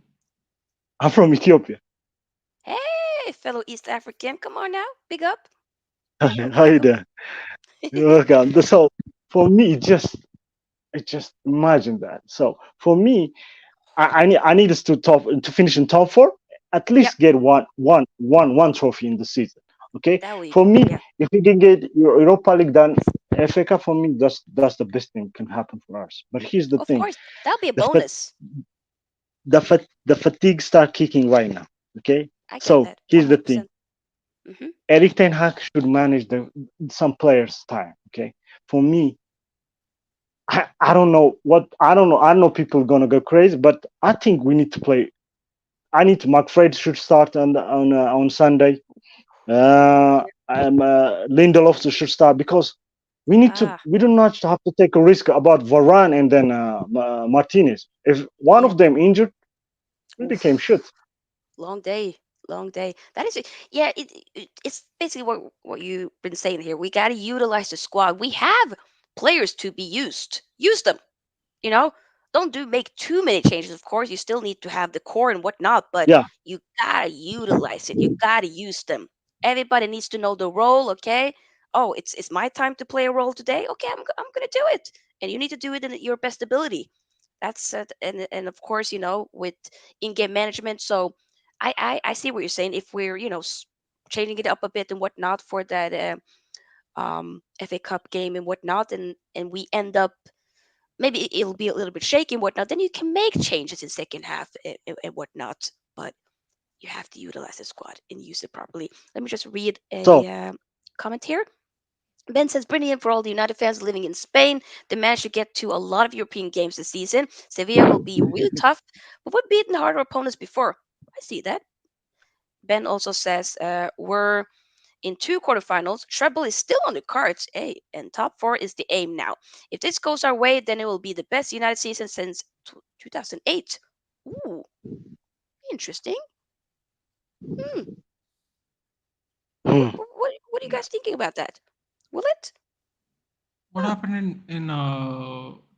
I'm from Ethiopia. Hey, fellow East African. Come on now. Big up. Welcome, How you welcome. doing? You're welcome. So for me, it just imagine that. So for me, I need us to finish in top four, at Yep. least get one trophy in the season. Okay, That we. for me, Yeah. if we can get Europa League done, FA Cup for me, that's the best thing can happen for us. But here's the Of thing: course. That'll be a the fat, bonus. the fatigue start kicking right now. Okay, I get so that. here's the thing: 100%. Mm-hmm. Eric Ten Hag should manage the some players' time. Okay, for me, I don't know what I don't know. I know people gonna go crazy, but I think we need to play. I need to. McFred should start on Sunday. Lindelof should start because we need to. Ah, We do not have to take a risk about Varane and then Martinez. If one yeah. of them injured, we became Oof. shit. Long day. Long day. That is it. Yeah, it's basically what you've been saying here. We got to utilize the squad. We have players to be used. Use them. You know, don't do make too many changes. Of course, you still need to have the core and whatnot, but Yeah. you gotta utilize it. You gotta use them. Everybody needs to know the role. Okay. Oh, it's my time to play a role today. Okay, I'm gonna do it, and you need to do it in your best ability. That's and of course, with in-game management. So I see what you're saying. If we're changing it up a bit and whatnot for that FA Cup game and whatnot, and we end up maybe it'll be a little bit shaky and whatnot, then you can make changes in second half and whatnot. But you have to utilize the squad and use it properly. Let me just read a So comment here. Ben says, brilliant for all the United fans living in Spain. They managed to get to a lot of European games this season. Sevilla will be real tough, but we've beaten harder opponents before. I see that. Ben also says, we're in two quarterfinals. Treble is still on the cards. Hey, and top four is the aim now. If this goes our way, then it will be the best United season since 2008. Ooh, interesting. Hmm. What, hmm. what are you guys thinking about that? Will it? What Huh? happened in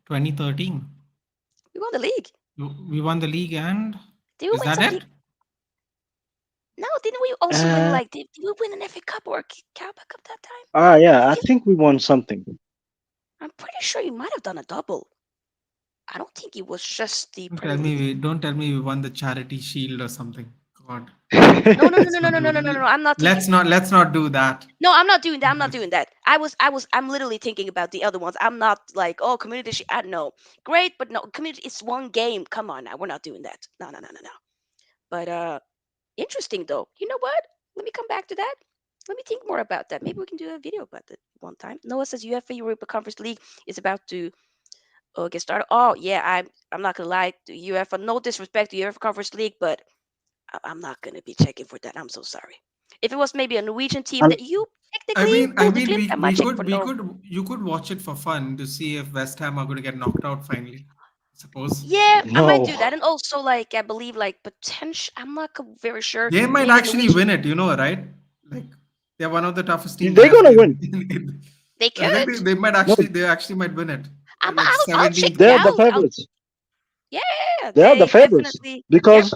2013? We won the league. We won the league, and Did we is win that something? it? No, didn't we also win uh, like did we win an FA Cup or a Carabao Cup that time? yeah, I I feel think we won something. I'm pretty sure you might have done a double. I don't think it was just the Don't Premier tell me League. don't tell me we won the charity shield or something. God, No, no, no, let's no, no, not no, do no, it. no, no, no. I'm not thinking. Let's not do that. No, I'm not doing that. I'm not doing that. I'm literally thinking about the other ones. I'm not like, oh, community. I know, great, but no, community. It's one game. Come on now, we're not doing that. No, no, no, no, no. But interesting though. You know what? Let me come back to that. Let me think more about that. Maybe we can do a video about that one time. Noah says UEFA Europa Conference League is about to get started. Oh yeah, I'm not gonna lie to UEFA. No disrespect to UEFA Conference League, but I'm not gonna be checking for that. I'm so sorry. If it was maybe a Norwegian team And that you I technically mean, I pulled the mean, Glimt, I might we check could for we no. could you could watch it for fun to see if West Ham are going to get knocked out finally. I suppose Yeah, I might no, do that. And also, like, I believe, like, potential. I'm not very sure. they might Maybe a actually Norwegian. win it. Right? Like they're one of the toughest teams they're left gonna win. They I think could. No, they actually might win it. Like I'll check 17th it they're the out. place. I'll. favorites. Yeah, They are the they favorites definitely. Yep. because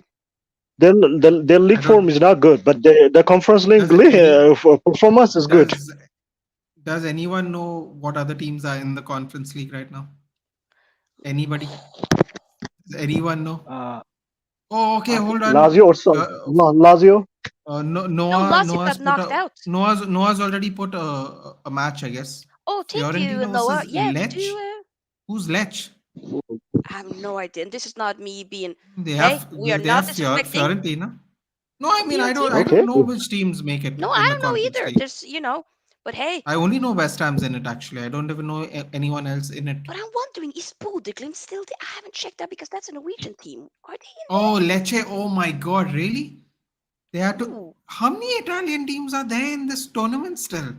their I league form don't. is not good, but the conference league Does any performance is good. does does anyone know what other teams are in the Conference League right now? Anybody? Does anyone know? Uh, Oh, okay. I think Hold Lazio on. or so. No, Lazio. No, No, Lazio got knocked out. Noah's already put a match, I guess. Oh, thank you, Fiorentina Noah. versus Yeah, Lech. do. Who's Lech? I have no idea. And this is not me being. They Hey, have we are they not have disrespecting Fiorentina. No, I mean I Fiorentina. don't Okay. know which teams make it No, in I the don't know Conference either. League. Just but hey, I only know West Ham's in it actually. I don't even know anyone else in it. but I'm wondering, is Bodø/Glimt still there? I haven't checked that because that's a Norwegian team. Are they Oh, Lecce. Oh my God, really? They had in? to. Ooh. How many Italian teams are there in this tournament still?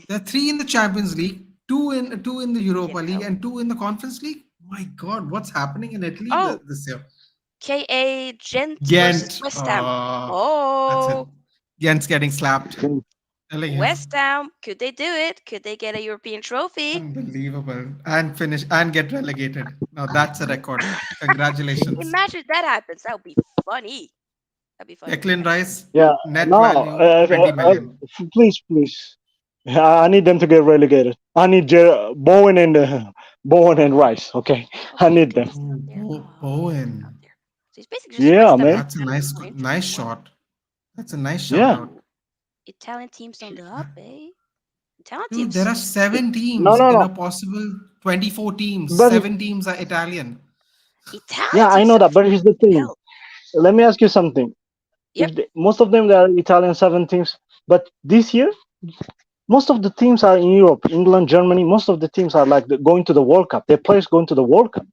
There are three in the Champions League, two in the You Europa League, know. and two in the Conference League. My God, what's happening in Italy Oh, this year? KA Gent versus Ghent. West Ham. That's it. Oh, Ghent's getting slapped. Like, West Ham. Could they do it? Could they get a European trophy? unbelievable. And finish and get relegated. Now that's a record. Congratulations. Imagine if that happens. That would be funny. That'd be funny. Declan Rice, Yeah. net No. value 20 million. Please, please. I need them to get relegated. I need Bowen and Rice. Okay, Oh, I he need could them. be still there. Oh, he's not Bowen. there. So it's basically just Yeah, West Ham and man. That's a West Ham. nice More nice interesting one. shot. That's a nice shout Yeah. out. Ooh, Italian teams on the up, eh? Italian Dude, there teams. are seven No, teams no, in no. a possible 24 teams. But Seven teams are Italian. Italian yeah, I teams know are that. But here's the thing. hell. Let me ask you something. Yep. Most of them they are Italian seven teams, but this year most of the teams are in Europe, England, Germany. Most of the teams are like going to the World Cup. Their players going to the World Cup.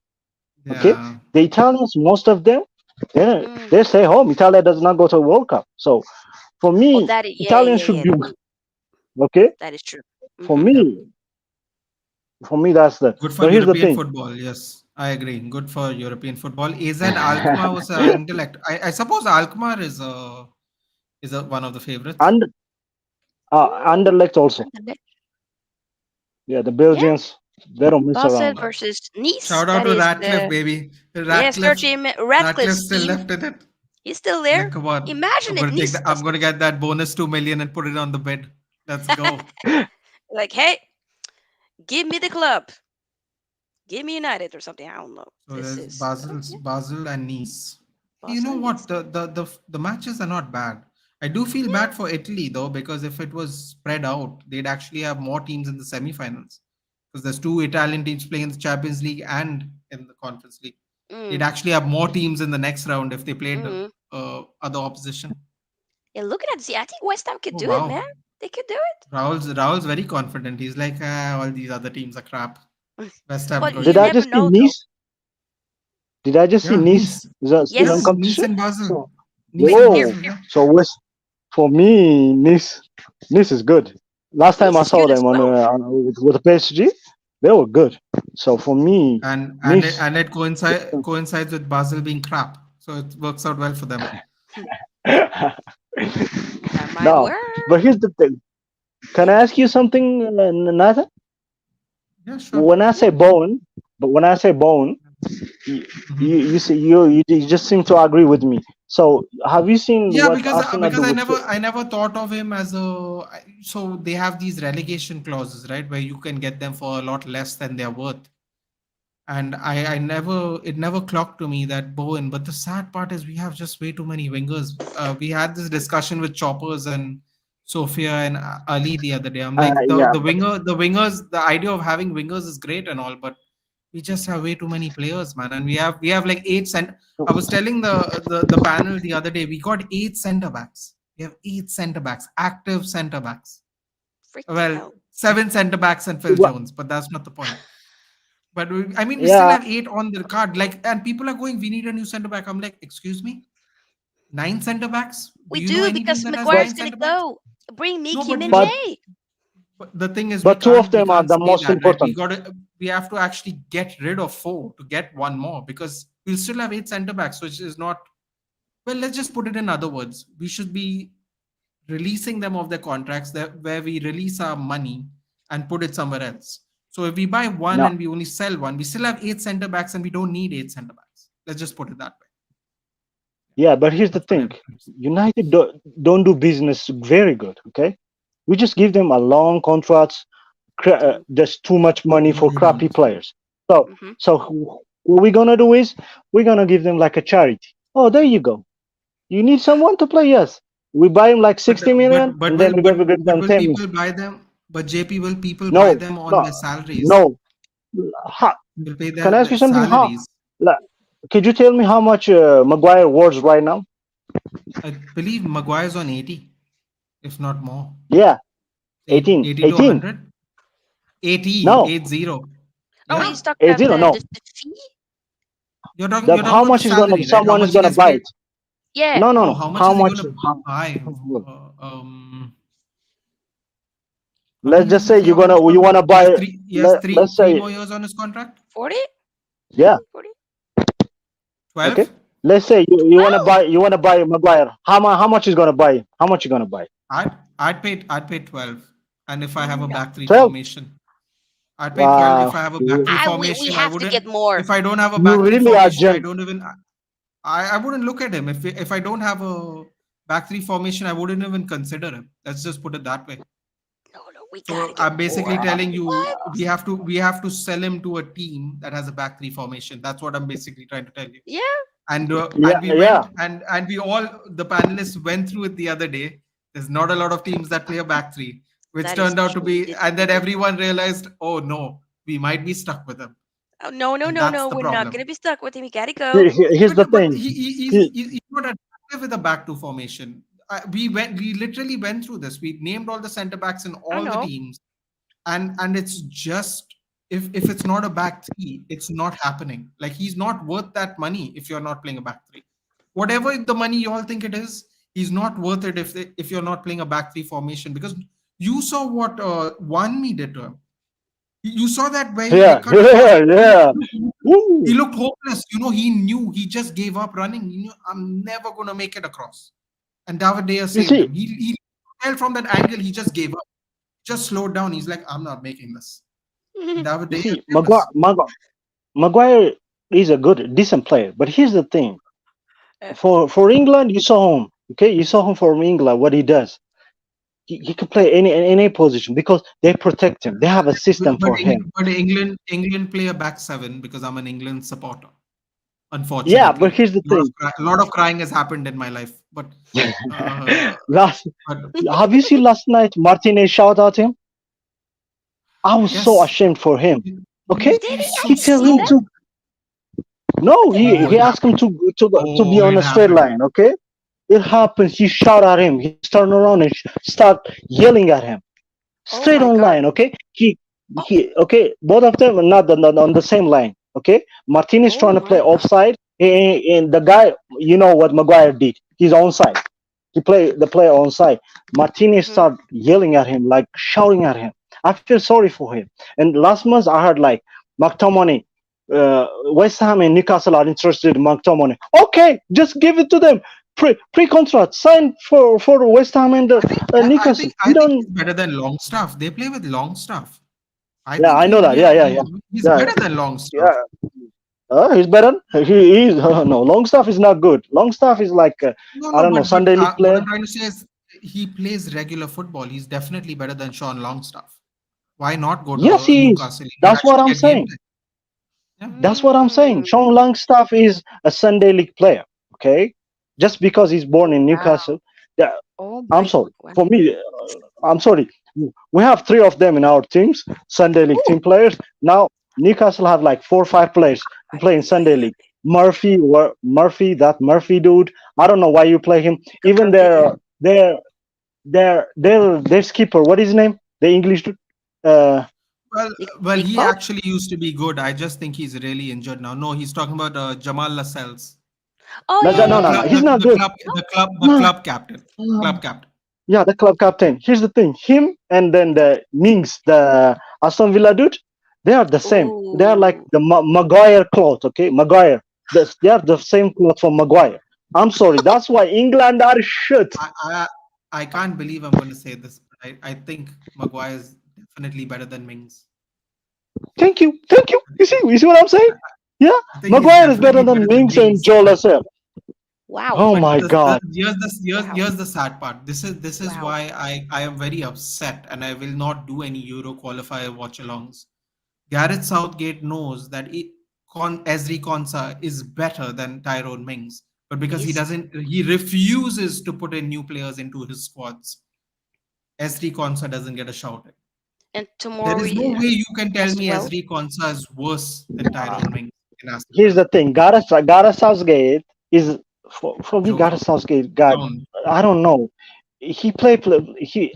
Okay, Yeah. the Italians, most of them, Mm. they stay home. Italy does not go to a World Cup. So for Oh, me, that is, yeah, Italians yeah, should yeah. be okay. That is true. For Mm-hmm. Yep. me, for me that's the. Good for But here's the European thing. football. Yes, I agree. Good for European football. AZ Alkmaar was intellect. I suppose Alkmaar is one of the favorites. And Anderlecht also. Anderlecht. Yeah, the Yeah. Belgians, they don't mess Basel around. versus Nice. Shout out That to is Ratcliffe, the baby. Ratcliffe, Sergei Ratcliffe Ratcliffe's still team. left in it. He's still He's there. like, come on, Imagine if Nice I'm doesn't. gonna get that bonus 2 million and put it on the bid. Let's go. Like, hey, give me the club. Give me United or something. I don't know. So This there's is yeah, Basel and Nice. You Basel know and Nice. what? The matches are not bad. I do feel Yeah. bad for Italy though, because if it was spread out, they'd actually have more teams in the semifinals. Because there's two Italian teams playing in the Champions League and in the Conference League. They'd Mm, actually have more teams in the next round if they played mm. other opposition. Yeah, looking at see, I think West Ham could Oh do it, man. wow. They could do it. Raul's very confident. He's like, all these other teams are crap. West Ham But for you Did I sure. never just see know, though. Nice? Did I just see Yeah, Nice? Nice. Is that still Yeah, in Yes. Nice competition? and Basel. So, Nice and Here, whoa. Basel, here. yeah. So West, for me, Nice is good. Last time Nice I is saw good as them well. with the PSG, they were good. So for me, Nice. And it coincides with Basel being crap. So it works out well for them. That might No, work. but here's the thing. Can I ask you something, Nathan? Yeah, sure. When I Yeah. say Bowen, but when I say Bowen, you Mhm. you just seem to agree with me. So have you seen Yeah, what Arsenal because do with? I never thought of him as so they have these relegation clauses, right, where you can get them for a lot less than they're worth. And I never it never clocked to me that Bowen. But the sad part is we have just way too many wingers. We had this discussion with Choppers and Sofia and Ali the other day. I'm like Yeah, the wingers. The idea of having wingers is great and all, but we just have way too many players, man. And we have like eight cent. I was telling the panel the other day. We got eight center backs. We have eight center backs, active center backs. Freaking Well, hell. seven center backs and Phil What- Jones, but that's not the point. But I mean, we still yeah, have eight on the card. Like, and people are going, we need a new center back. I'm like, excuse me, Nine centre backs? Do We you know do any team because that has But Maguire's nine gonna centre backs? go. Bring No, Mickey but but Minjay. the thing is, but two of we them are can't the say most that, right? important. We have to actually get rid of four to get one more because we'll still have eight centre backs, which is not. Well, let's just put it in other words. We should be releasing them of their contracts that where we release our money and put it somewhere else. So if we buy one No, and we only sell one, we still have eight centre backs and we don't need eight centre backs. Let's just put it that way. yeah, but here's the That's what thing: I'm trying to say. United don't do business very good. Okay, we just give them a long contracts. Do. There's too much money No, for they crappy don't. players. So Mm-hmm. what we're gonna do is we're gonna give them like a charity. Oh, there you go. You need someone to play? Yes. We buy him like But 60 million, and then we're gonna give them will 10 million. people buy them? But JP, will people buy No, them on no, their salaries? no. How, Will pay can I ask you their something? salaries. Like, could you tell me how much Maguire worth right now? I believe Maguire's on 80, if not more. Yeah, 8, 18, 80 to 18. 100? 80, No, 80. Oh, Yeah. he's talking about 18. No, the fee. You're talking how about the much is gonna salary, right? How someone is much he gonna gets buy paid? it? Yeah. No, no, Oh, no. how much How is he much? gonna buy? How Let's many just years say does he you're have on gonna his you contract? wanna buy. He has Let's three say more years on his contract? 40? yeah. 40? Okay. 12? Let's say Oh, you wanna buy Maguire. How much is gonna buy? How much you gonna buy? I'd pay 12. And if I have a no. back three 12. formation. I'd pay 12 if Wow. I have a back three We formation. I have to wouldn't get more. if I don't have a You back three really are formation, I gent. don't even I wouldn't look at him. If I don't have a back three formation, I wouldn't even consider him. Let's just put it that way. No, no, we gotta So get I'm basically more. telling you What? we have to sell him to a team that has a back three formation. That's what I'm basically trying to tell you. Yeah, Yeah, And we yeah. went and we all the panelists went through it the other day. There's not a lot of teams that play a back three, which that is turned out to true. We be, did and then see it. everyone realized, oh no, we might be stuck with him, Oh, no, no, and no, that's no. the We're not gonna problem. be stuck with him. We gotta go. Here's the But thing. he's not attractive with a back two formation. We literally went through this. We named all the center backs in I all the know. teams, and it's just if it's not a back three, it's not happening. Like he's not worth that money if you're not playing a back three. Whatever the money you all think it is, he's not worth it if you're not playing a back three formation because you saw what one me did to him. You saw that where he Yeah, cut across. yeah, yeah. He Woo. looked hopeless. He knew he just gave up running. He knew I'm never gonna make it across. And David Dea You saved see, him. He fell from that angle. He just gave up. Just slowed down. He's like, I'm not making this. And David you Dea see, saved us. Maguire is a good, decent player. But here's the thing: Uh, for England, you saw him. Okay, you saw him from England. What he does, he can play any position because they protect him. They have a system for him. But England play a back seven because I'm an England supporter. Yeah, but Unfortunately, here's the thing. a lot of crying has happened in my life. Uh, last, but have you seen last night? Martinez shout at him. I was so yes, ashamed for him. he Okay, did he's it. so he Actually tell did him that. slow. to no. Okay. Oh, He it asked him happened. to be Oh, on it a straight happened. line. Okay, it happens. He shout at him. He just turn around and start yelling at him. Oh Straight my on God. line. Okay, Oh, okay. Both of them are not on the same line. Okay, Martinez oh trying to play my God. offside, and the guy, you know what Maguire did? He's onside. He play the player onside. Martinez Mm-hmm. start yelling at him, like shouting at him. I feel sorry for him. And last month I heard like McTominay, West Ham and Newcastle are interested in McTominay. Okay, just give it to them. Pre contract sign for West Ham and Newcastle. I We think don't. he's better than Longstaff. They play with Longstaff. I Yeah, think I know that. he's Yeah, better than Longstaff. yeah. He's better. He is. No, Longstaff is not good. Longstaff is like No, I no, don't know but Sunday league what player. I'm trying to say is he plays regular football. He's definitely better than Sean Longstaff. Why not go Yes, to he is. Newcastle? You That's what actually I'm get game saying. time. Yeah. That's what I'm saying. Mm. Sean Longstaff is a Sunday league player. Okay, just because he's born Oh in wow. Newcastle. Yeah, Oh I'm my. sorry. Wow. For me, I'm sorry. We have three of them in our teams, Sunday league Ooh. team players. Now Newcastle have like 4 or 5 players who Ay, play in ay, ay, Sunday ay. league. That Murphy dude. I don't know why you play him. The Even Murphy. Yeah. their skipper. What is his name? The English dude. Uh, Well, Nick, Nick he Pope. actually used to be good. I just think he's really injured now. No, he's talking about Jamal Lascelles. Oh No, yeah, No, the yeah, no, yeah, no. club, yeah. He's the, not the good. club, the No. club captain, club captain. Yeah, the club captain. Here's the thing: him and then the Mings, the Aston Villa dude, they are the same. They are like Oh, the Maguire cloth. Okay, Maguire. They are the same cloth from Maguire. I'm sorry. That's why England are shit. I, I, I can't believe I'm going to say this, but I think Maguire is definitely better than Mings. Thank you, thank you. You see what I'm saying? Yeah, I think he's Maguire is better definitely than better than Mings and Mings, Joel but as well. wow, Oh but my God. wow, here's the sad part. This is wow. why I am very upset and I will not do any Euro qualifier watch-alongs. Gareth Southgate knows that Ezri Konsa is better than Tyrone Mings, but because He's he refuses to put in new players into his squads, Ezri Konsa doesn't get a shout in. and There tomorrow is no way you can tell as me well. Ezri Konsa is worse than Tyrone Mings in Aston Here's Villa. the thing: Gareth Southgate is for me. Joker, Gareth Southgate, God, clown. I don't know. He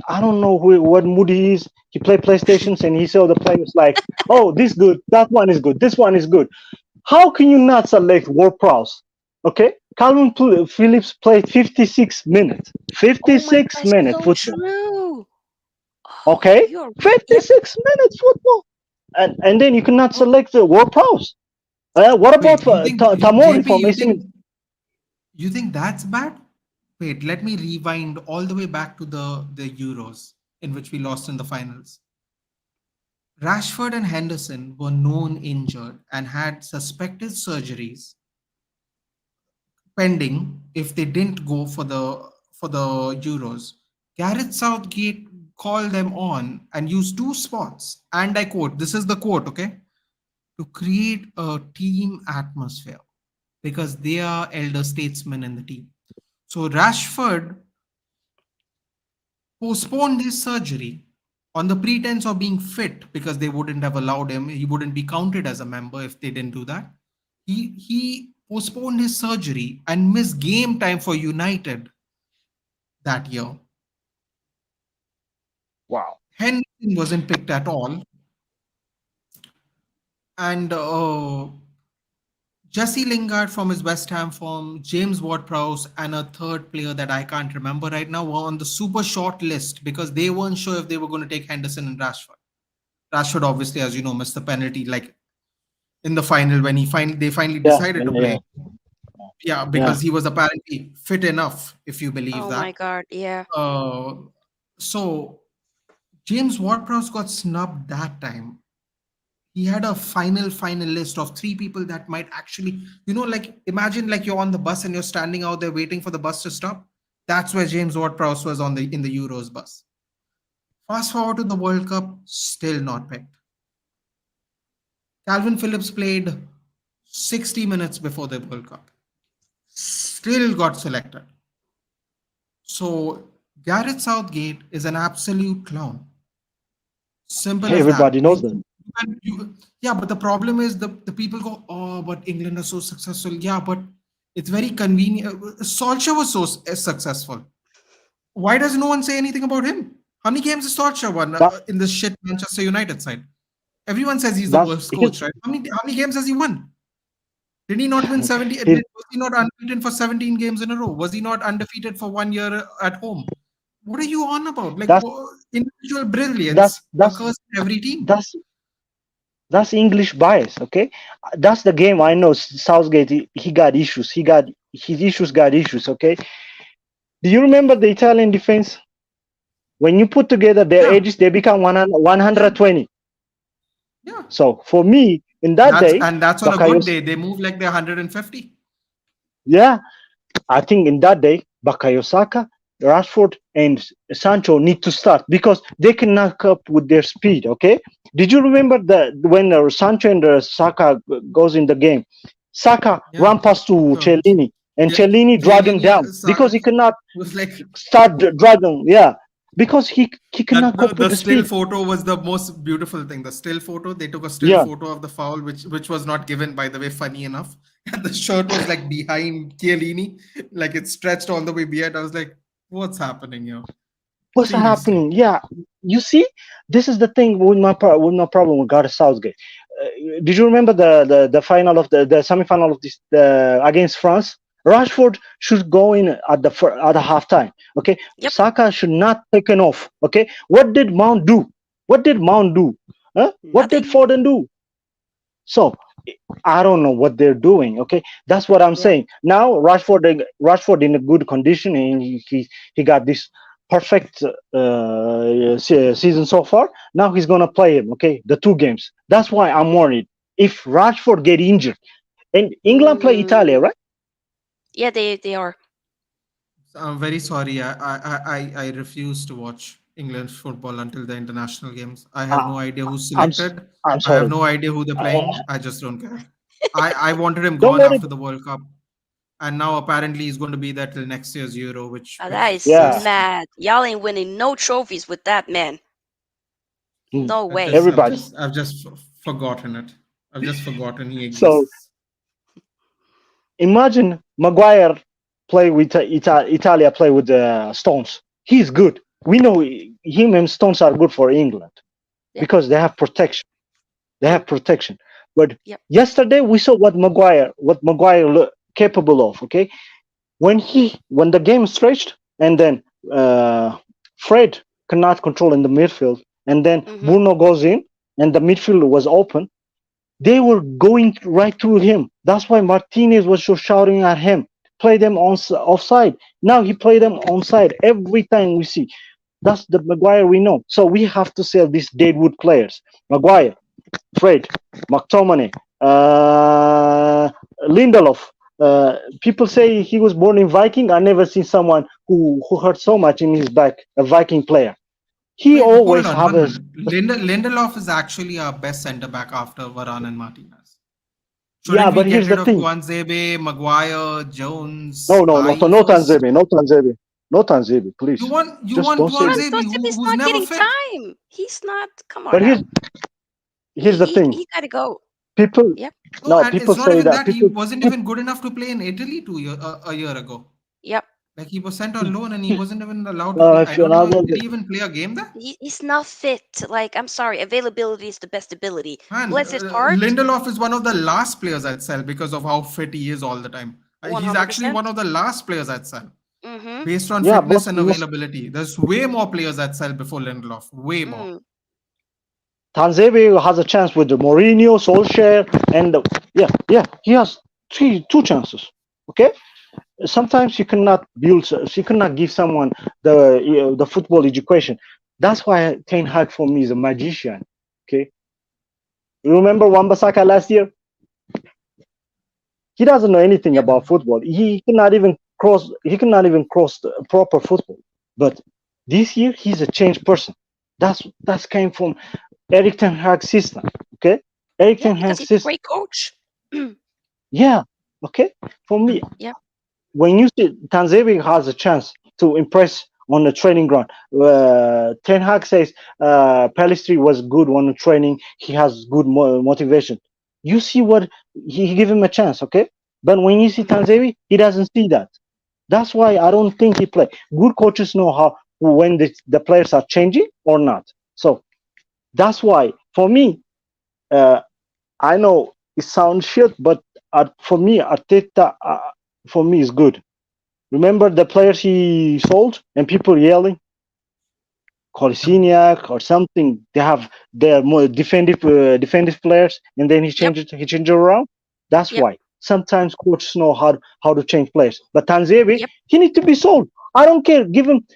I don't know what mood he is. He play PlayStations and he saw the players like, oh, this good, that one is good, this one is good. How can you not select Ward Prowse? Okay, Phillips played 56 minutes. Oh my 56 gosh, minute so football. true. Oh, Okay, you're right. Yep. 56 minutes football, and then you cannot Oh, select the Ward Prowse. What wait, about Tamori JP? for missing? You think that's bad? Wait, let me rewind all the way back to the Euros in which we lost in the finals. Rashford and Henderson were known injured and had suspected surgeries pending if they didn't go for the Euros. Gareth Southgate called them on and used two spots, and I quote, this is the quote, okay, to create a team atmosphere because they are elder statesmen in the team. So Rashford postponed his surgery on the pretense of being fit because they wouldn't have allowed him. He wouldn't be counted as a member if they didn't do that. He postponed his surgery and missed game time for United that year. Wow. Henderson wasn't picked at all, and Jesse Lingard from his West Ham form, James Ward-Prowse, and a third player that I can't remember right now were on the super short list because they weren't sure if they were going to take Henderson and Rashford. Rashford, obviously, as you know, missed the penalty like in the final when they finally Yeah, decided to yeah, play. Yeah, yeah. because he was apparently fit enough, if you believe Oh my that. God, yeah. Uh, so James Ward-Prowse got snubbed that time. He had a final list of three people that might actually, like imagine like you're on the bus and you're standing out there waiting for the bus to stop. That's where James Ward-Prowse was in the Euros bus. Fast forward to the World Cup, still not picked. Calvin Phillips played 60 minutes before the World Cup, still got selected. So Gareth Southgate is an absolute clown. Simple as that. Everybody knows that. Yeah, but the problem is the people go, oh, but England are so successful. Yeah, but it's very convenient. Solskjaer was so successful. Why does no one say anything about him? How many games has Solskjaer won That in this shit Manchester United side? Everyone says he's the that's worst coach, right? How many games has he won? Did he not win 70? his, Was he not unbeaten for 17 games in a row? Was he not undefeated for 1 year at home? What are you on about? Like, that's individual that's brilliance that's occurs in every team. that's that's English bias. Okay, that's the game. I know Southgate. He got issues. His issues got issues. Okay. Do you remember the Italian defense? When you put together their Yeah, ages, they become yeah, 120. yeah. So for me, in that day, That's on a good Bakayos, day. They move like they're 150. yeah, I think in that day, Bakayo Saka, Rashford, and Sancho need to start because they cannot cope with their speed. Okay, did you remember that when Sancho and Saka goes in the game, Saka Yeah. ran past to So Cellini and Cellini drag him Chiellini down because he cannot was like start dragging. Yeah, because he that. cannot cope with The the still speed. photo was the most beautiful thing. The still photo. They took a still Yeah, photo of the foul, which was not given, by the way. Funny enough, and the shirt was like behind Chiellini, like it stretched all the way behind. I was like, what's happening here? what's Seriously. happening? Yeah, you see, this is the thing with with my problem with Gareth Southgate. Did you remember the final of the semi-final of this against France? Rashford should go in at the halftime. Okay, Yep. Saka should not taken off. Okay, what did Mount do? What did Mount do? Huh? What did Nothing. Foden do? So I don't know what they're doing. Okay, that's what I'm Yeah. saying. Now Rashford in a good condition, and he got this perfect season so far. Now he's gonna play him. Okay, the two games. That's why I'm worried. If Rashford get injured, and England play Italy, Mm, right? yeah, they are. I'm very sorry. I refuse to watch England football until the international games. I have Uh, no idea who's I'm s- selected. I'm I have sorry. no idea who they're Uh, playing. I just don't care. I wanted him don't gone worry. after the World Cup, and now apparently he's going to be there till next year's Euro, That which is Yeah, just mad. Y'all ain't winning no trophies with that man. mm, No I've way. just I've everybody. just I've just forgotten it. I've just forgotten he So exists. imagine Maguire play with Italia play with the Stones. He's good. We know him and Stones are good for England Yep. because they have protection. They Mm, have protection. But yep. yesterday we saw what Maguire capable of. Okay, when the game stretched and then Fred cannot control in the midfield, and then Mhm. Bruno goes in and the midfield was open. They were going right through him. That's why Martinez was so shouting at him. Play them on offside. Now he played them onside every time we see. That's the Maguire we know. So we have to sell these Deadwood players. Maguire, Fred, McTominay, Lindelof. People say he was born in Viking. I never seen someone who hurt so much in his back. A Viking player. He Wait, hold always on have one a minute. Lindelof is actually our best centre back after Varane and Martinez. yeah. Shouldn't we But get here's the rid of thing. Tuanzebe, Maguire, Jones, No, no, no, Bai no first? Tanzebe, no Tanzebe, no Tanzebe, please. You Just want don't say But that. Tuanzebe, He's who's not never getting fit. time. He's not. Come on But now. here's the thing. He gotta go. People Yep. No, no and people it's not say even that that he people, wasn't people even good enough to play in Italy a year ago. Yep. Like he was sent on loan and he wasn't even allowed to play. I if you're don't not know. going Did to, he even play a game there? He's not fit. Like, I'm sorry. Availability is the best ability. Man, Bless his heart. Lindelof is one of the last players I'd sell because of how fit he is all the time. He's actually 100%. one of the last players I'd sell Mm-hmm. based on yeah, but fitness and availability. There's way more players I'd sell before Lindelof. Way more. Mm. Tanzebe has a chance with the Mourinho, Solskjaer, and yeah, he has two chances. Okay, sometimes you cannot give someone the football education. That's why Ten Hag for me is a magician. Okay, you remember Wan-Bissaka last year? He doesn't know anything Yeah. about football. He cannot even cross. He cannot even cross the proper football. But this year, he's a changed person. That's came from Eric Ten Hag's system. Okay, Eric Yeah, Ten because Hag's he's a system. great coach. Yeah. Okay. For me, Yeah. when you see Tanzania has a chance to impress on the training ground, Ten Hag says Pellistri was good on the training. He has good motivation. You see what he give him a chance, okay? But when you see Mhm. Tanzania, he doesn't see that. That's why I don't think he play. Good coaches know how when the players are changing or not. So that's why for me, uh, I know it sounds shit, but for me, Arteta for me is good. Remember the players he sold and people yelling, Yep. Kolasinac or something. They have their more defensive players, and then Yep. he changed it around. That's Yep. why sometimes coaches know how to change players. But Tanzebe, Yep. he need to be sold. I don't care. Give him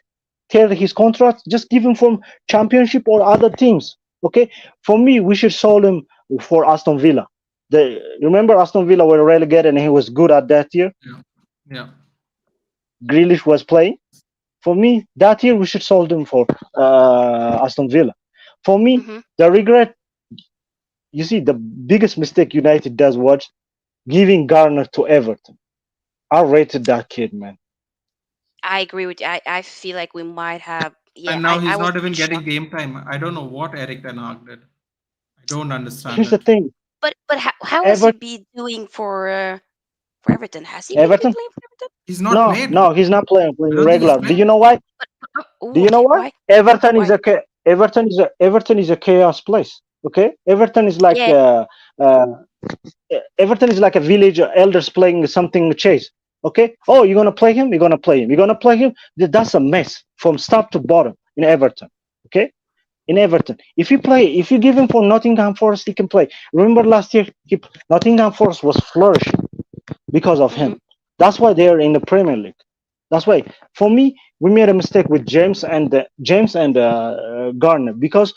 tear his contract. Just give him from Championship or other teams. Okay. For me, we should sold him for Aston Villa. Remember Aston Villa were relegated and he was good at that year. Yeah. Yeah. Grealish was playing. For me, that year we should sold him for Aston Villa. For me, Mm-hmm. the regret, you see, the biggest mistake United does was giving Garner to Everton. I rated that kid, man. I agree with you. I feel like we might have. Yeah, And now I he's was not even getting shocked. game time. I don't know what Eric Ten Hag did. I don't understand Here's the it. thing, But how has he Everton, been doing for Everton? Has he really been Everton. playing for Everton? He's not No, played. no, he's not I playing don't think he's regular. Do you played. know why? Do Oh, you know okay. why? Why? Everton is Why? a Everton is a chaos place. Okay, Yeah. uh, Everton is like a village elders playing something chase. Okay. Oh, you're gonna play him. You're gonna play him. You're gonna play him. That's a mess from start to bottom in Everton. Okay. In Everton, if you give him for Nottingham Forest, he can play. Remember last year, Nottingham Forest was flourishing because of Hmm. him. That's why they are in the Premier League. That's why, for me, we made a mistake with James and Garner, because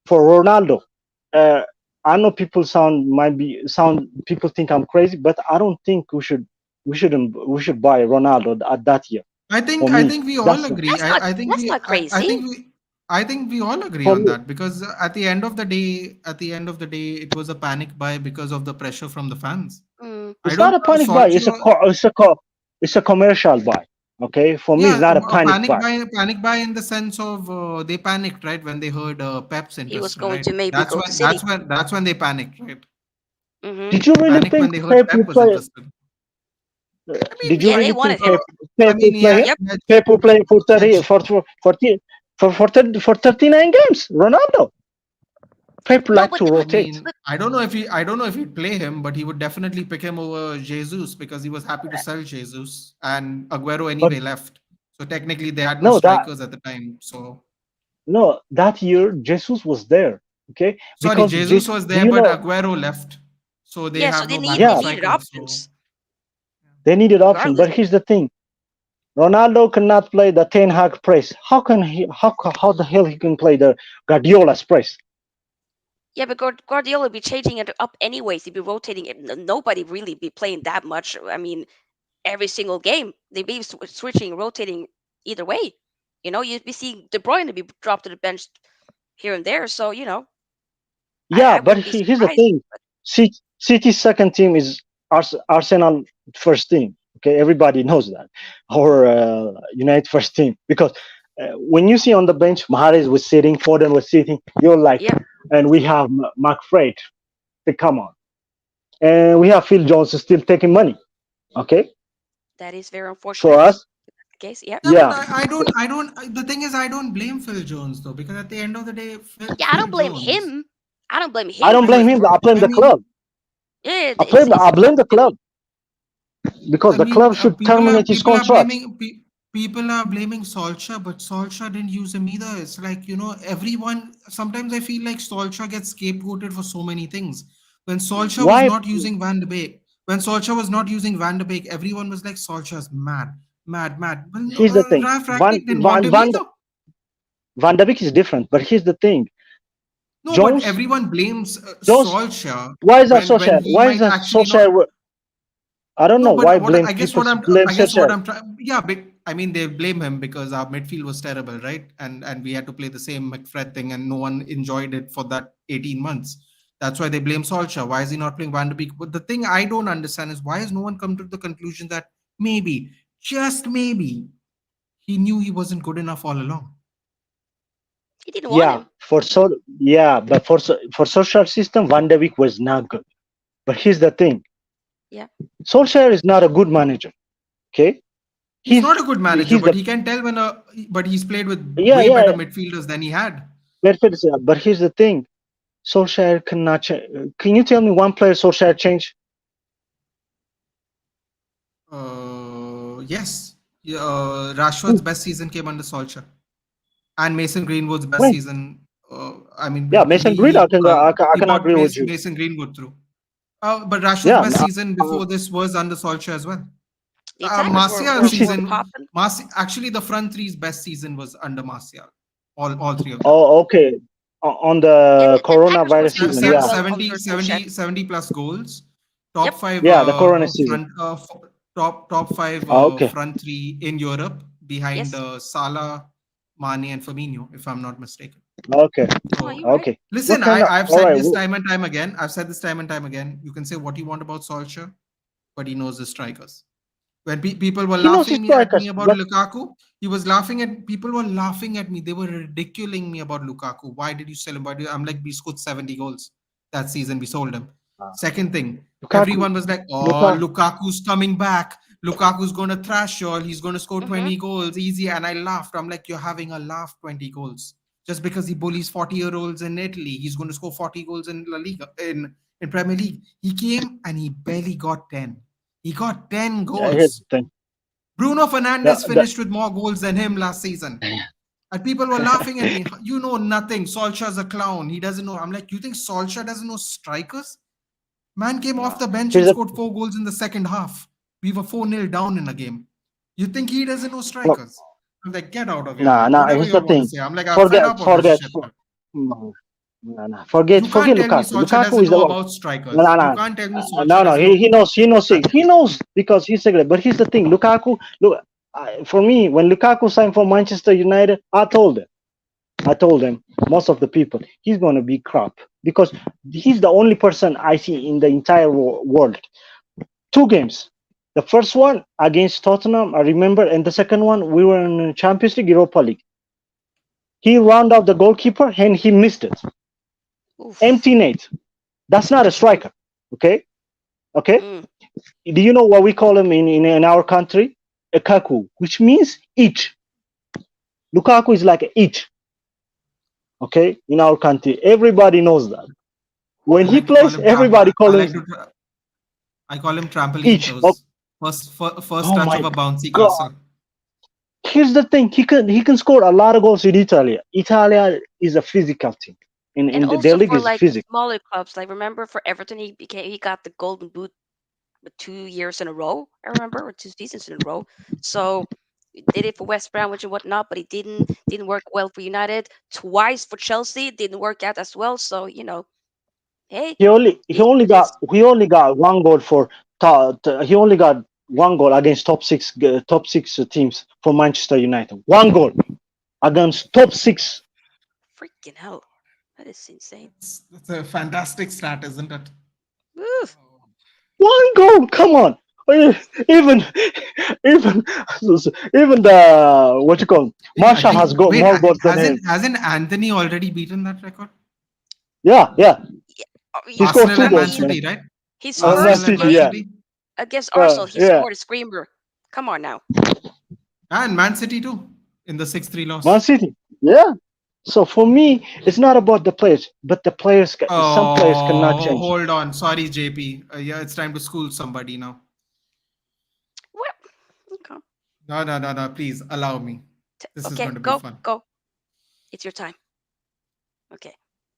for Ronaldo, uh, I know people people think I'm crazy, but I don't think we should buy Ronaldo at that year. For I me, think we all that's agree. That's not I think that's we not crazy. I think we all agree for on me. that because at the end of the day, it was a panic buy because of the pressure from the fans. Mm. I It's don't not a know if panic buy. Solskjaer, It's a commercial buy. Okay, for me, it's yeah, not a panic buy. panic buy in the sense of they panicked right when they heard Pep's He was interested, going right? to maybe go to City. That's when they panicked, right? Hmm. Did you They really panicked when think they heard Pep Pep will was play? interested. I Did mean, you Yeah, they really think wanted him. I Pep will mean, play him? Yep. Pep will play for he had 30 for 39 games. Ronaldo. Pep No, like but to I rotate. mean, I don't know if he'd play him, but he would definitely pick him over Jesus because he was happy to sell Jesus and Aguero But anyway left. So technically they had no no, strikers at the time. So that year Jesus was there. Okay, sorry, because Jesus was do there, you but know? Aguero left. So they yeah, so have no they backup Yeah, needed striker. So options they needed option. regardless. But here's the thing: Ronaldo cannot play the Ten Hag press. How can he? How the hell he can play the Guardiola's press? Yeah, but Guardiola would be changing it up anyways. He'd be rotating it. Nobody really be playing that much. I mean, every single game they'd be switching, rotating either way. You'd be seeing De Bruyne to be dropped to the bench here and there. So Yeah, I but wouldn't be here's the surprised. thing: City's second team is Arsenal first team. Okay, everybody knows that, or United first team, because when you see on the bench Mahrez was sitting, Foden was sitting, you're like, Yep, and we have McFred. Come on, and we have Phil Jones still taking money. Okay, that is very for unfortunate. us, The case. Yep. yeah, but yeah, the thing is, I don't blame Phil Jones though, because at the end of the day, Yeah, I Phil don't blame Jones, him. I don't blame I him don't I blame mean, him. personally. I blame I the club. mean, Yeah, it's I blame the him. club because I the mean, club should terminate his contract. people are blaming Solskjaer, but Solskjaer didn't use him either. It's like everyone. Sometimes I feel like Solskjaer gets scapegoated for so many things. When Solskjaer was Why? not using Van de Beek, everyone was like Solskjaer's mad, mad, mad. Well, no, Here's the thing: Ralph Ragnick didn't want him Van either. Van de Beek is different, but here's the thing: No, but Jones, everyone blames Jones. Solskjaer Why is that when Solskjaer? he Why is might that actually not. Solskjaer? I don't No, know why but what blame I guess people what I'm blame I guess what Solskjaer. I'm trying, yeah, but I mean they blame him because our midfield was terrible, right? And we had to play the same McFred thing, and no one enjoyed it for that 18 months. That's why they blame Solskjaer. Why is he not playing Van de Beek? But the thing I don't understand is why has no one come to the conclusion that maybe, just maybe, he knew he wasn't good enough all along. He didn't want Yeah, him. but for social system, Van de Beek was not good. But here's the thing: Yeah. Solskjaer is not a good manager. Okay, He's he's not a good manager, he's but the he can tell when but he's played with yeah way better yeah. midfielders than he had. But here's the thing: Solskjaer cannot. Can you tell me one player Solskjaer changed? Yes. Yeah, Rashford's best season came under Solskjaer, and Mason Greenwood's best When? season. I mean, Yeah, Mason Green. I he can brought agree with you. Mason Greenwood through. But Rashford's Yeah, best season before this was under Solskjaer as well. The attackers Martial's which is were season, popping. Actually, the front three's best season was under Martial. All three of them. oh okay on Yeah, the the attackers were coronavirus doing season. very Yeah, well 70, under Solskjaer. 70, 70 plus goals. Yep. Top five yeah, the corona season. top five Okay, front three in Europe behind Yes. Salah, Mane, and Firmino, if I'm not mistaken. okay, No, So you're right. okay. listen, What kind of? I've All said right. this time and time again. I've said this time and time again. You can say what you want about Solskjaer, but he knows the strikers. When people were He knows his laughing at me strikers, about but Lukaku, he was laughing at people were laughing at me. They were ridiculing me about Lukaku. Why did you sell him? I'm like, we scored 70 goals that season. We sold him. uh, Second thing, Lukaku, everyone was like, oh, Lukaku. Lukaku's coming back. Lukaku's going to thrash y'all. He's going to score Mm-hmm. 20 goals easy. And I laughed. I'm like, you're having a laugh, 20 goals. Just because he bullies 40-year-olds in Italy, he's going to score 40 goals in La Liga, in Premier League. He came and he barely got 10. He got 10 Here's goals. the thing. Bruno The, Fernandes the, finished with more goals than him last season. And people were laughing at me. You know nothing. Solskjaer's a clown. He doesn't know. I'm like, you think Solskjaer doesn't know strikers? Man came off no. the bench and Here's the scored 4 goals in the second half. We were 4-0 down in a game. You think he doesn't know no, strikers? I'm like, get out of here, nah, man. nah. Whatever Here's the you want to thing. say. I'm like, I'm fed Forget, up of this forget. shit, man. No, no, no. Forget, You can't forget tell me Lukaku. Solskjaer Lukaku doesn't is the know one. about No, strikers. no, You no. can't tell me No, Solskjaer no. doesn't know. He knows. He knows. He knows because he's a great. But here's the thing. Lukaku. Look, for me, when Lukaku signed for Manchester United, I told them, most of the people, he's going to be crap because he's the only person I see in the entire world. 2 games. The first one against Tottenham, I remember, and the second one we were in Champions League, Europa League. He rounded out the goalkeeper and he missed it. Oof. Empty net. That's not a striker. Okay. Okay. Mm. Do you know what we call him in our country? A kaku, which means eat. Lukaku is like a eat. Okay, in our country, everybody knows that. When I he like to call plays, him everybody calls him I call him trampoline each. toes. First Oh touch my of a bouncy god! castle. Here's the thing: he can score a lot of goals in Italy. Italy is a physical team. And Their also league for is like physical. smaller clubs, like remember for Everton, he got the Golden Boot 2 years in a row. I remember, or 2 seasons in a row. So he did it for West Bromwich and whatnot, but he didn't work well for United. Twice for Chelsea, didn't work out as well. So hey, He only it is what it is. he only got one goal for he only got one goal against top six teams for Manchester United. One goal against top six. Freaking hell, that is insane. That's a fantastic stat, isn't it? Woo. One goal. Come on. Even even even the what you call I Marshall has think. got Wait, more goals than him. hasn't Anthony already beaten that record? Yeah, yeah. Yeah, He yeah, scored Arsenal two I and Man goals, mean, man. City, right? his Man Arsenal first and City, Man game yeah, City, against Arsenal, he yeah. scored a screamer. Come on now. and Man City too in the 6-3 Man loss. City, yeah. So for me, it's not about the players, but the players. Some players cannot Oh, change. hold on. Sorry, JP. Yeah, it's time to school somebody now. Well, okay. No, no, no, no. Please allow me. This is Okay, going to be go, fun. go. It's your time. Okay.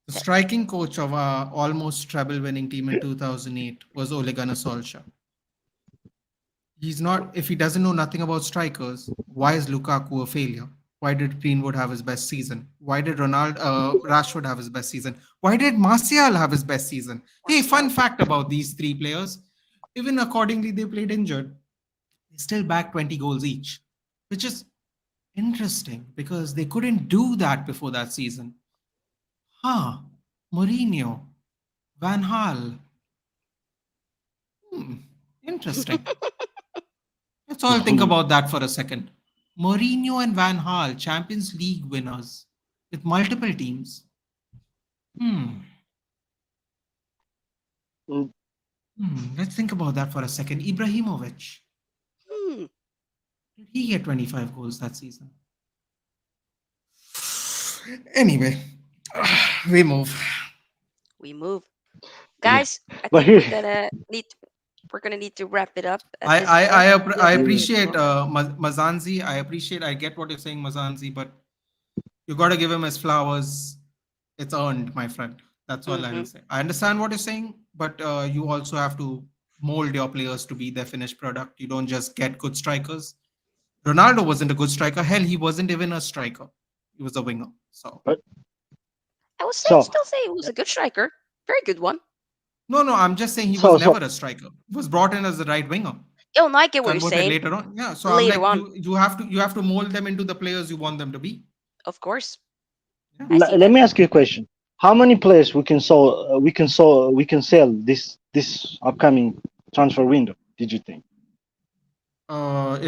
The striking coach of our almost treble-winning team in 2008 was Ole Gunnar Solskjaer. He's not. If he doesn't know nothing about strikers, why is Lukaku a failure? Why did Greenwood have his best season? Why did Rashford have his best season? Why did Martial have his best season? Hey, fun Martial. fact about these three players: even accordingly, they played injured. They still bagged 20 goals each, which is interesting because they couldn't do that before that season. Huh? Mourinho, Van Hal. Hmm, interesting. Let's all think about that for a second. Mourinho and Van Gaal, Champions League winners with multiple teams. Hmm. Let's think about that for a second. Ibrahimovic. Hmm. Did he get 25 goals that season? Anyway, we move. We move, Yeah, guys. I but think here, we're gonna need to wrap it up at I this I point. I, We I have to appreciate go. Mazanzi. I appreciate. I get what you're saying, Mazanzi, but you got to give him his flowers. It's earned, my friend. That's all I Mm-hmm. will say. I understand what you're saying, but you also have to mold your players to be their finished product. You don't just get good strikers. Ronaldo wasn't a good striker. Hell, he wasn't even a striker. He was a winger. So but I would so still say it was a good striker, very good one. no, I'm just saying he was so never so a striker. He was brought in as the right winger, Oh, no, I get what you're converted saying. later on. Yeah. So I'm Later like, on, you have to mold them into the players you want them to be. of course, Yeah. I see let that. me ask you a question. How many players we can sell this upcoming transfer window? Did you think?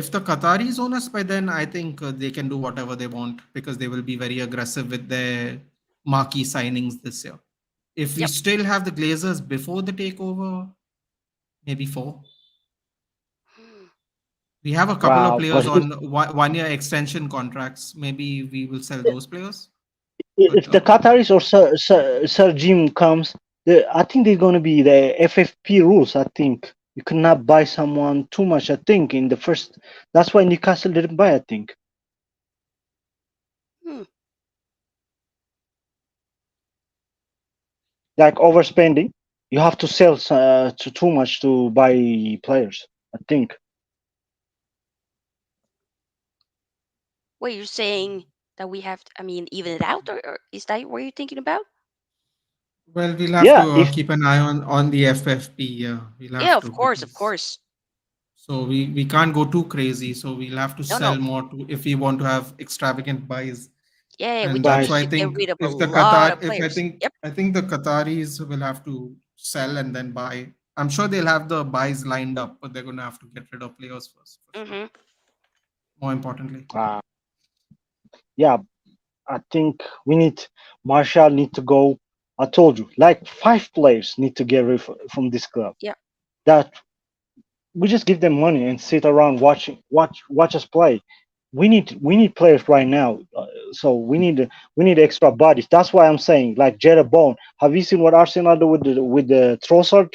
If the Qataris own us by then, I think they can do whatever they want because they will be very aggressive with their marquee signings this year. If we Yep. still have the Glazers before the takeover, maybe four. We have a couple of Wow, but players on one-year extension contracts. Maybe we will sell those players. But if the Qataris or Sir Jim comes, I think they're going to be the FFP rules. I think You cannot buy someone too much. I think in the first. That's why Newcastle didn't buy. I think Hmm. like overspending. You have to sell too much to buy players. I think. Wait, you're saying that we have to, I mean, even it out, or is that what you're thinking about? Well, we'll have Yeah. to If keep an eye on the FFP. Yeah, we'll Yeah, have of to course, of because course. so we can't go too crazy. So we'll have to No, sell no. more to if we want to have extravagant buys. Yeah, yeah, we And can that's buy why I get think rid of a if the lot Qatar, of if I players. think Yep. I think the Qataris will have to sell and then buy. I'm sure they'll have the buys lined up, but they're going to have to get rid of players first, for sure. Mm-hmm. More importantly, uh, yeah, I think we need Marshall need to go. I told you, like 5 players need to get rid from this club. Yeah. That we just give them money and sit around watch us play. We need players right now, so we need extra bodies. That's why I'm saying like Jared Bone. Have you seen what Arsenal do with the Trossard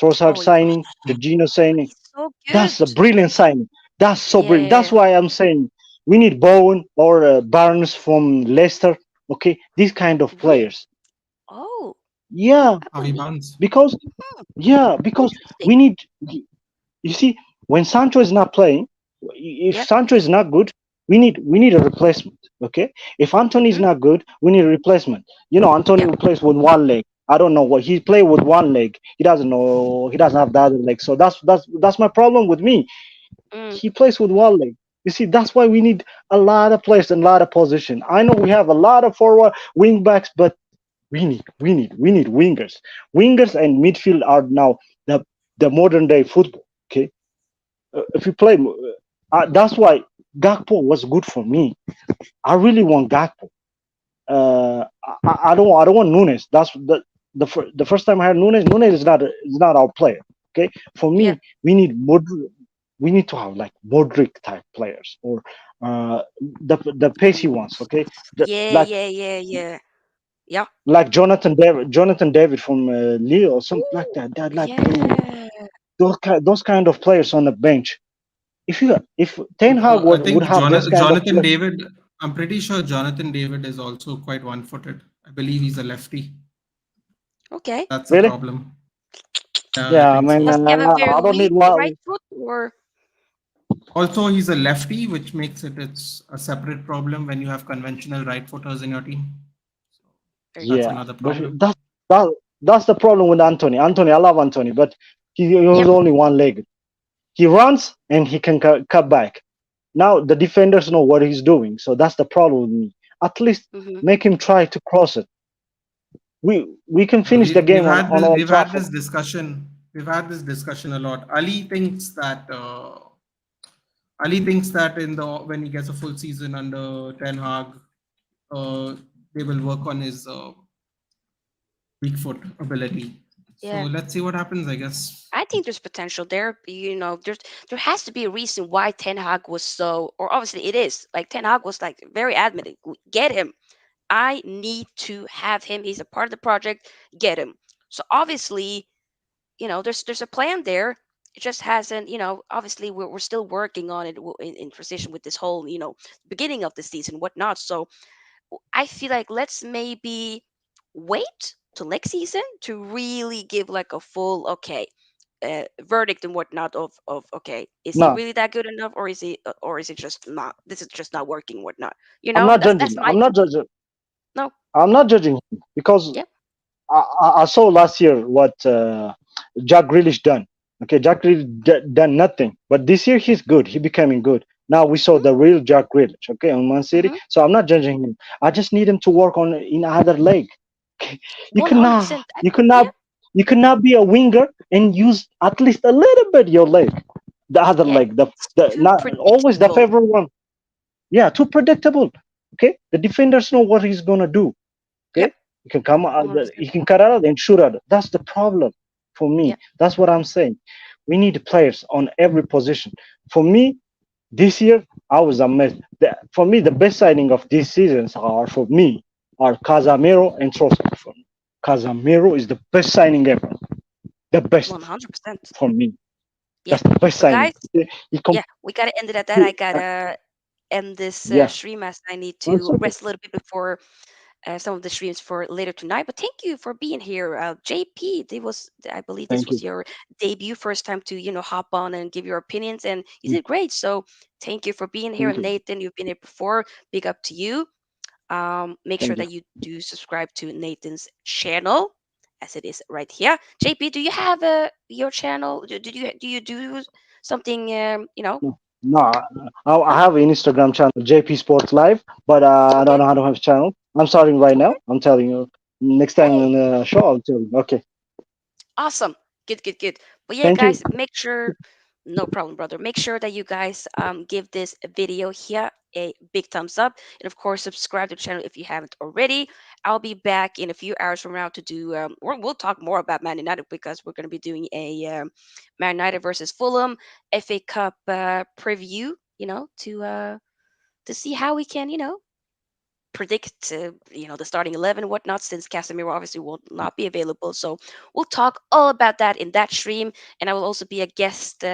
Oh, signing, the Gino signing? he's so good. That's a brilliant signing. That's so brilliant. That's Yeah. why I'm saying we need Bowen or Barnes from Leicester. Okay, these kind of Really? players. Oh, Yeah, I Harvey believe. Barnes. because Hmm, because interesting. we need. You see, when Sancho is not playing, if Yep. Sancho is not good, we need a replacement. Okay, if Anthony is Mm-hmm. not good, we need a replacement. Anthony Yep. plays with one leg. I don't know what he play with one leg. He doesn't know. He doesn't have the other leg. So that's my problem with me. Mm, He plays with one leg. You see, that's why we need a lot of players and a lot of position. I know we have a lot of forward wing backs, but we need wingers. Wingers and midfield are now the modern day football. Okay, if you play, that's why Gakpo was good for me. I really want Gakpo. I don't want Nunes. That's the first time I had Nunes. Nunes is not our player. Okay, for yeah. me, we need we need to have like Modric type players or the pacey Ooh. ones. Okay, Yeah, like yeah, yeah, yeah. Yeah. Jonathan David from Lille or something like Ooh. that. That like ooh, Yeah. those kind of players on the bench. If Ten Hag I would think have those kind of Jonathan David. I'm pretty sure Jonathan David is also quite one-footed. I believe he's a lefty. Okay. That's the really, problem. Yeah, I yeah. I think mean, Does so. he have a very I don't weak need one. right foot, or? Also, he's a lefty, which makes it's a separate problem when you have conventional right footers in your team. So Very that's true. Yeah, another but problem. that's the problem with Anthony. Anthony, I love Anthony, but he was Yep. only one leg. He runs and he can cut back. Now the defenders know what he's doing, so that's the problem with me. At least Mm-hmm. make him try to cross it. We can Yeah, finish the game on Old we've had Trafford. this discussion. We've had this discussion a lot. Ali thinks that in the when he gets a full season under Ten Hag, uh, they will work on his weak foot ability. So Yeah. let's see what happens. I guess. I think there's potential there. There has to be a reason why Ten Hag was so, or obviously it is like Ten Hag was like very adamant. Get him. I need to have him. He's a part of the project. Get him. So obviously, there's a plan there. It just hasn't. Obviously we're still working on it in precision with this whole, beginning of the season, whatnot. So I feel like let's maybe wait till next season to really give like a full verdict and whatnot of okay, is he No, really that good enough, or is it just not? This is just not working, whatnot. I'm not That's judging. my I'm not opinion. judging. No. I'm not judging him because Yep. I saw last year what Jack Grealish done. Okay, Jack Grealish done nothing, but this year he's good. He becoming good. Now we saw Mm-hmm. the real Jack Grealish. Okay, on Man City. Mm-hmm. So I'm not judging him. I just need him to work on in other leg. Okay? You cannot, 100%. you cannot, Yeah. you cannot be a winger and use at least a little bit your leg, the other Yeah. leg, the It's the too not always the predictable. favorite one. Yeah, too predictable. Okay, the defenders know what he's gonna do. Yep. Okay, he can come out, 100%. he can cut out and shoot out. That's the problem for me. Yep. That's what I'm saying. We need players on every position. For me, this year I was amazed. For me, the best signing of these seasons are for me are Casemiro and Trossard. For me, Casemiro is the best signing ever. The best 100%. for me. Yeah. That's the best But signing. guys, He yeah, we gotta end it at that. I gotta end this yeah. stream as I need Oh, it's to okay. rest a little bit before some of the streams for later tonight. But thank you for being here, JP. I believe, this Thank was you. your debut, first time to hop on and give your opinions, and you Mm, did great. So thank you for being here. Thank And you. Nathan, you've been here before. Big up to you. Make sure Thank you. that you do subscribe to Nathan's channel, as it is right here. JP, do you have your channel? Do you do something? No, no, I have an Instagram channel, JP Sports Live, but I don't Okay. know how to have a channel. I'm starting right now. Okay. I'm telling you. Next time Hey, in the show, I'll tell you. Okay. awesome. Good, good, good. But yeah, Thank you. guys, make sure, no problem, brother. Make sure that you guys give this video here a big thumbs up. And of course, subscribe to the channel if you haven't already. I'll be back in a few hours from now to do, we'll talk more about Man United, because we're going to be doing a Man United versus Fulham FA Cup preview, to see how we can, predict the starting 11 and whatnot, since Casemiro obviously will not be available. So we'll talk all about that in that stream, and I will also be a guest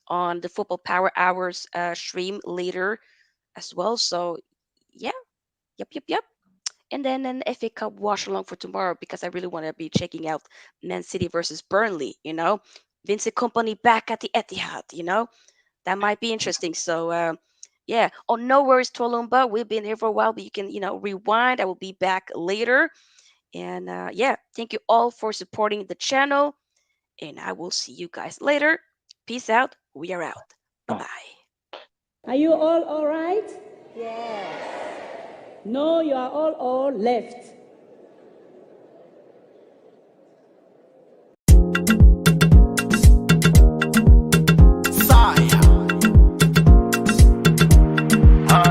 on the Football Power Hours stream later as well. So yeah, yep. And then an FA Cup wash along for tomorrow, because I really want to be checking out Man City versus Burnley. Vincent Company back at the Etihad. That might be interesting. So yeah. Oh, no worries, Tolumba. We've been here for a while, but you can rewind. I will be back later. And yeah, thank you all for supporting the channel, and I will see you guys later. Peace out. We are out. Bye Bye. bye. Are you all right? Yes. No, you are all left.